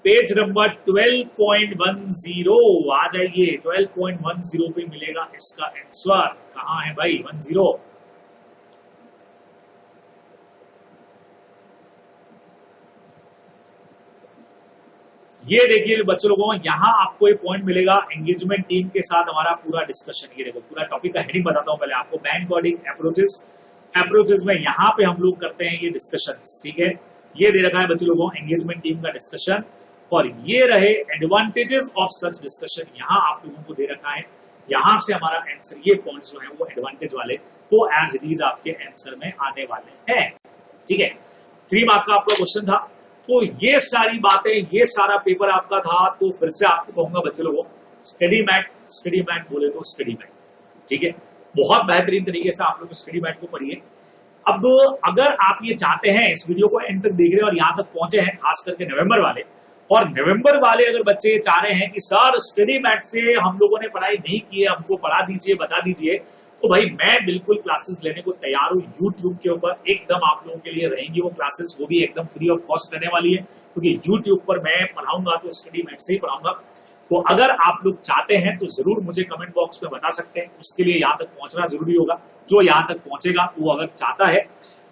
पेज नंबर 12.10 आ जाइए। 12.10 पे मिलेगा इसका आंसर। कहां है भाई 10? ये देखिए बच्चों लोगों, यहां आपको एक पॉइंट मिलेगा, एंगेजमेंट टीम के साथ हमारा पूरा डिस्कशन। ये देखो पूरा टॉपिक का हेडिंग बताता हूं पहले आपको, बैंक ऑडिट अप्रोचेस में यहां पे हम लोग करते हैं ये डिस्कशंस। ठीक है, ये दे रखा है बच्चों लोगों एंगेजमेंट टीम का डिस्कशन, और ये रहे एडवांटेजेस ऑफ सच डिस्कशन, यहां आप लोगों को दे रखा है। यहां से हमारा आंसर, ये पॉइंट जो है वो एडवांटेज वाले तो एज इट इज आपके आंसर में आने वाले हैं। ठीक है, 3 मार्क का आपका क्वेश्चन था। तो ये सारी बातें, ये सारा पेपर आपका था। तो फिर से आपको कहूंगा बच्चे लोगों, स्टडी मैट बोले तो स्टडी मैट। ठीक है, बहुत बेहतरीन तरीके से आप लोग स्टडी मैट को पढ़िए। अब अगर आप ये चाहते हैं, इस वीडियो को एंड तक देख रहे हैं और यहाँ तक पहुंचे हैं, खास करके नवंबर वाले, और नवंबर वाले अगर बच्चे चाह रहे हैं कि सर स्टडी मैट से हम लोगों ने पढ़ाई नहीं की है, हमको पढ़ा दीजिए, बता दीजिए, तो भाई मैं बिल्कुल क्लासेस लेने को तैयार हूँ। यूट्यूब के ऊपर एकदम आप लोगों के लिए रहेंगी वो क्लासेस, वो भी एकदम फ्री ऑफ कॉस्ट रहने वाली है, क्योंकि यूट्यूब पर मैं पढ़ाऊंगा तो स्टडी मैट से ही पढ़ाऊंगा। तो अगर आप लोग चाहते हैं तो जरूर मुझे कमेंट बॉक्स में बता सकते हैं। उसके लिए यहाँ तक पहुंचना जरूरी होगा। जो यहाँ तक पहुंचेगा वो अगर चाहता है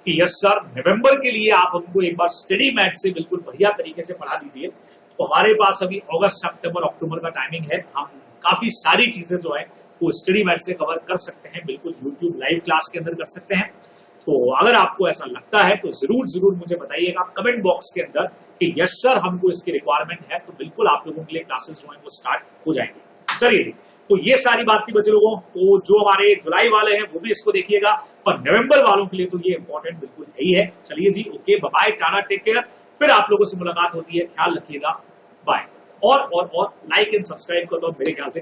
कि यस सर नवंबर के लिए आप हमको एक बार स्टडी मैट से बिल्कुल बढ़िया तरीके से पढ़ा दीजिए, तो हमारे पास अभी अगस्त, सितंबर, अक्टूबर का टाइमिंग है। हम काफी सारी चीजें जो है वो स्टडी मैट से कवर कर सकते हैं, बिल्कुल यूट्यूब लाइव क्लास के अंदर कर सकते हैं। तो अगर आपको ऐसा लगता है तो जरूर जरूर मुझे बताइएगा कमेंट बॉक्स के अंदर कि यस सर हमको इसकी रिक्वायरमेंट है, तो बिल्कुल आप लोगों के लिए क्लासेस जो है वो स्टार्ट हो जाएंगे। चलिए जी, तो ये सारी बात थी बच्चे लोगों। तो जो हमारे जुलाई वाले हैं वो भी इसको देखिएगा, और नवंबर वालों के लिए तो ये इंपॉर्टेंट बिल्कुल है ही है। चलिए जी, okay, bye bye, tata, take care. फिर आप लोगों से मुलाकात होती है, ख्याल रखिएगा, बाय। और लाइक एंड सब्सक्राइब कर दो मेरे ख्याल से।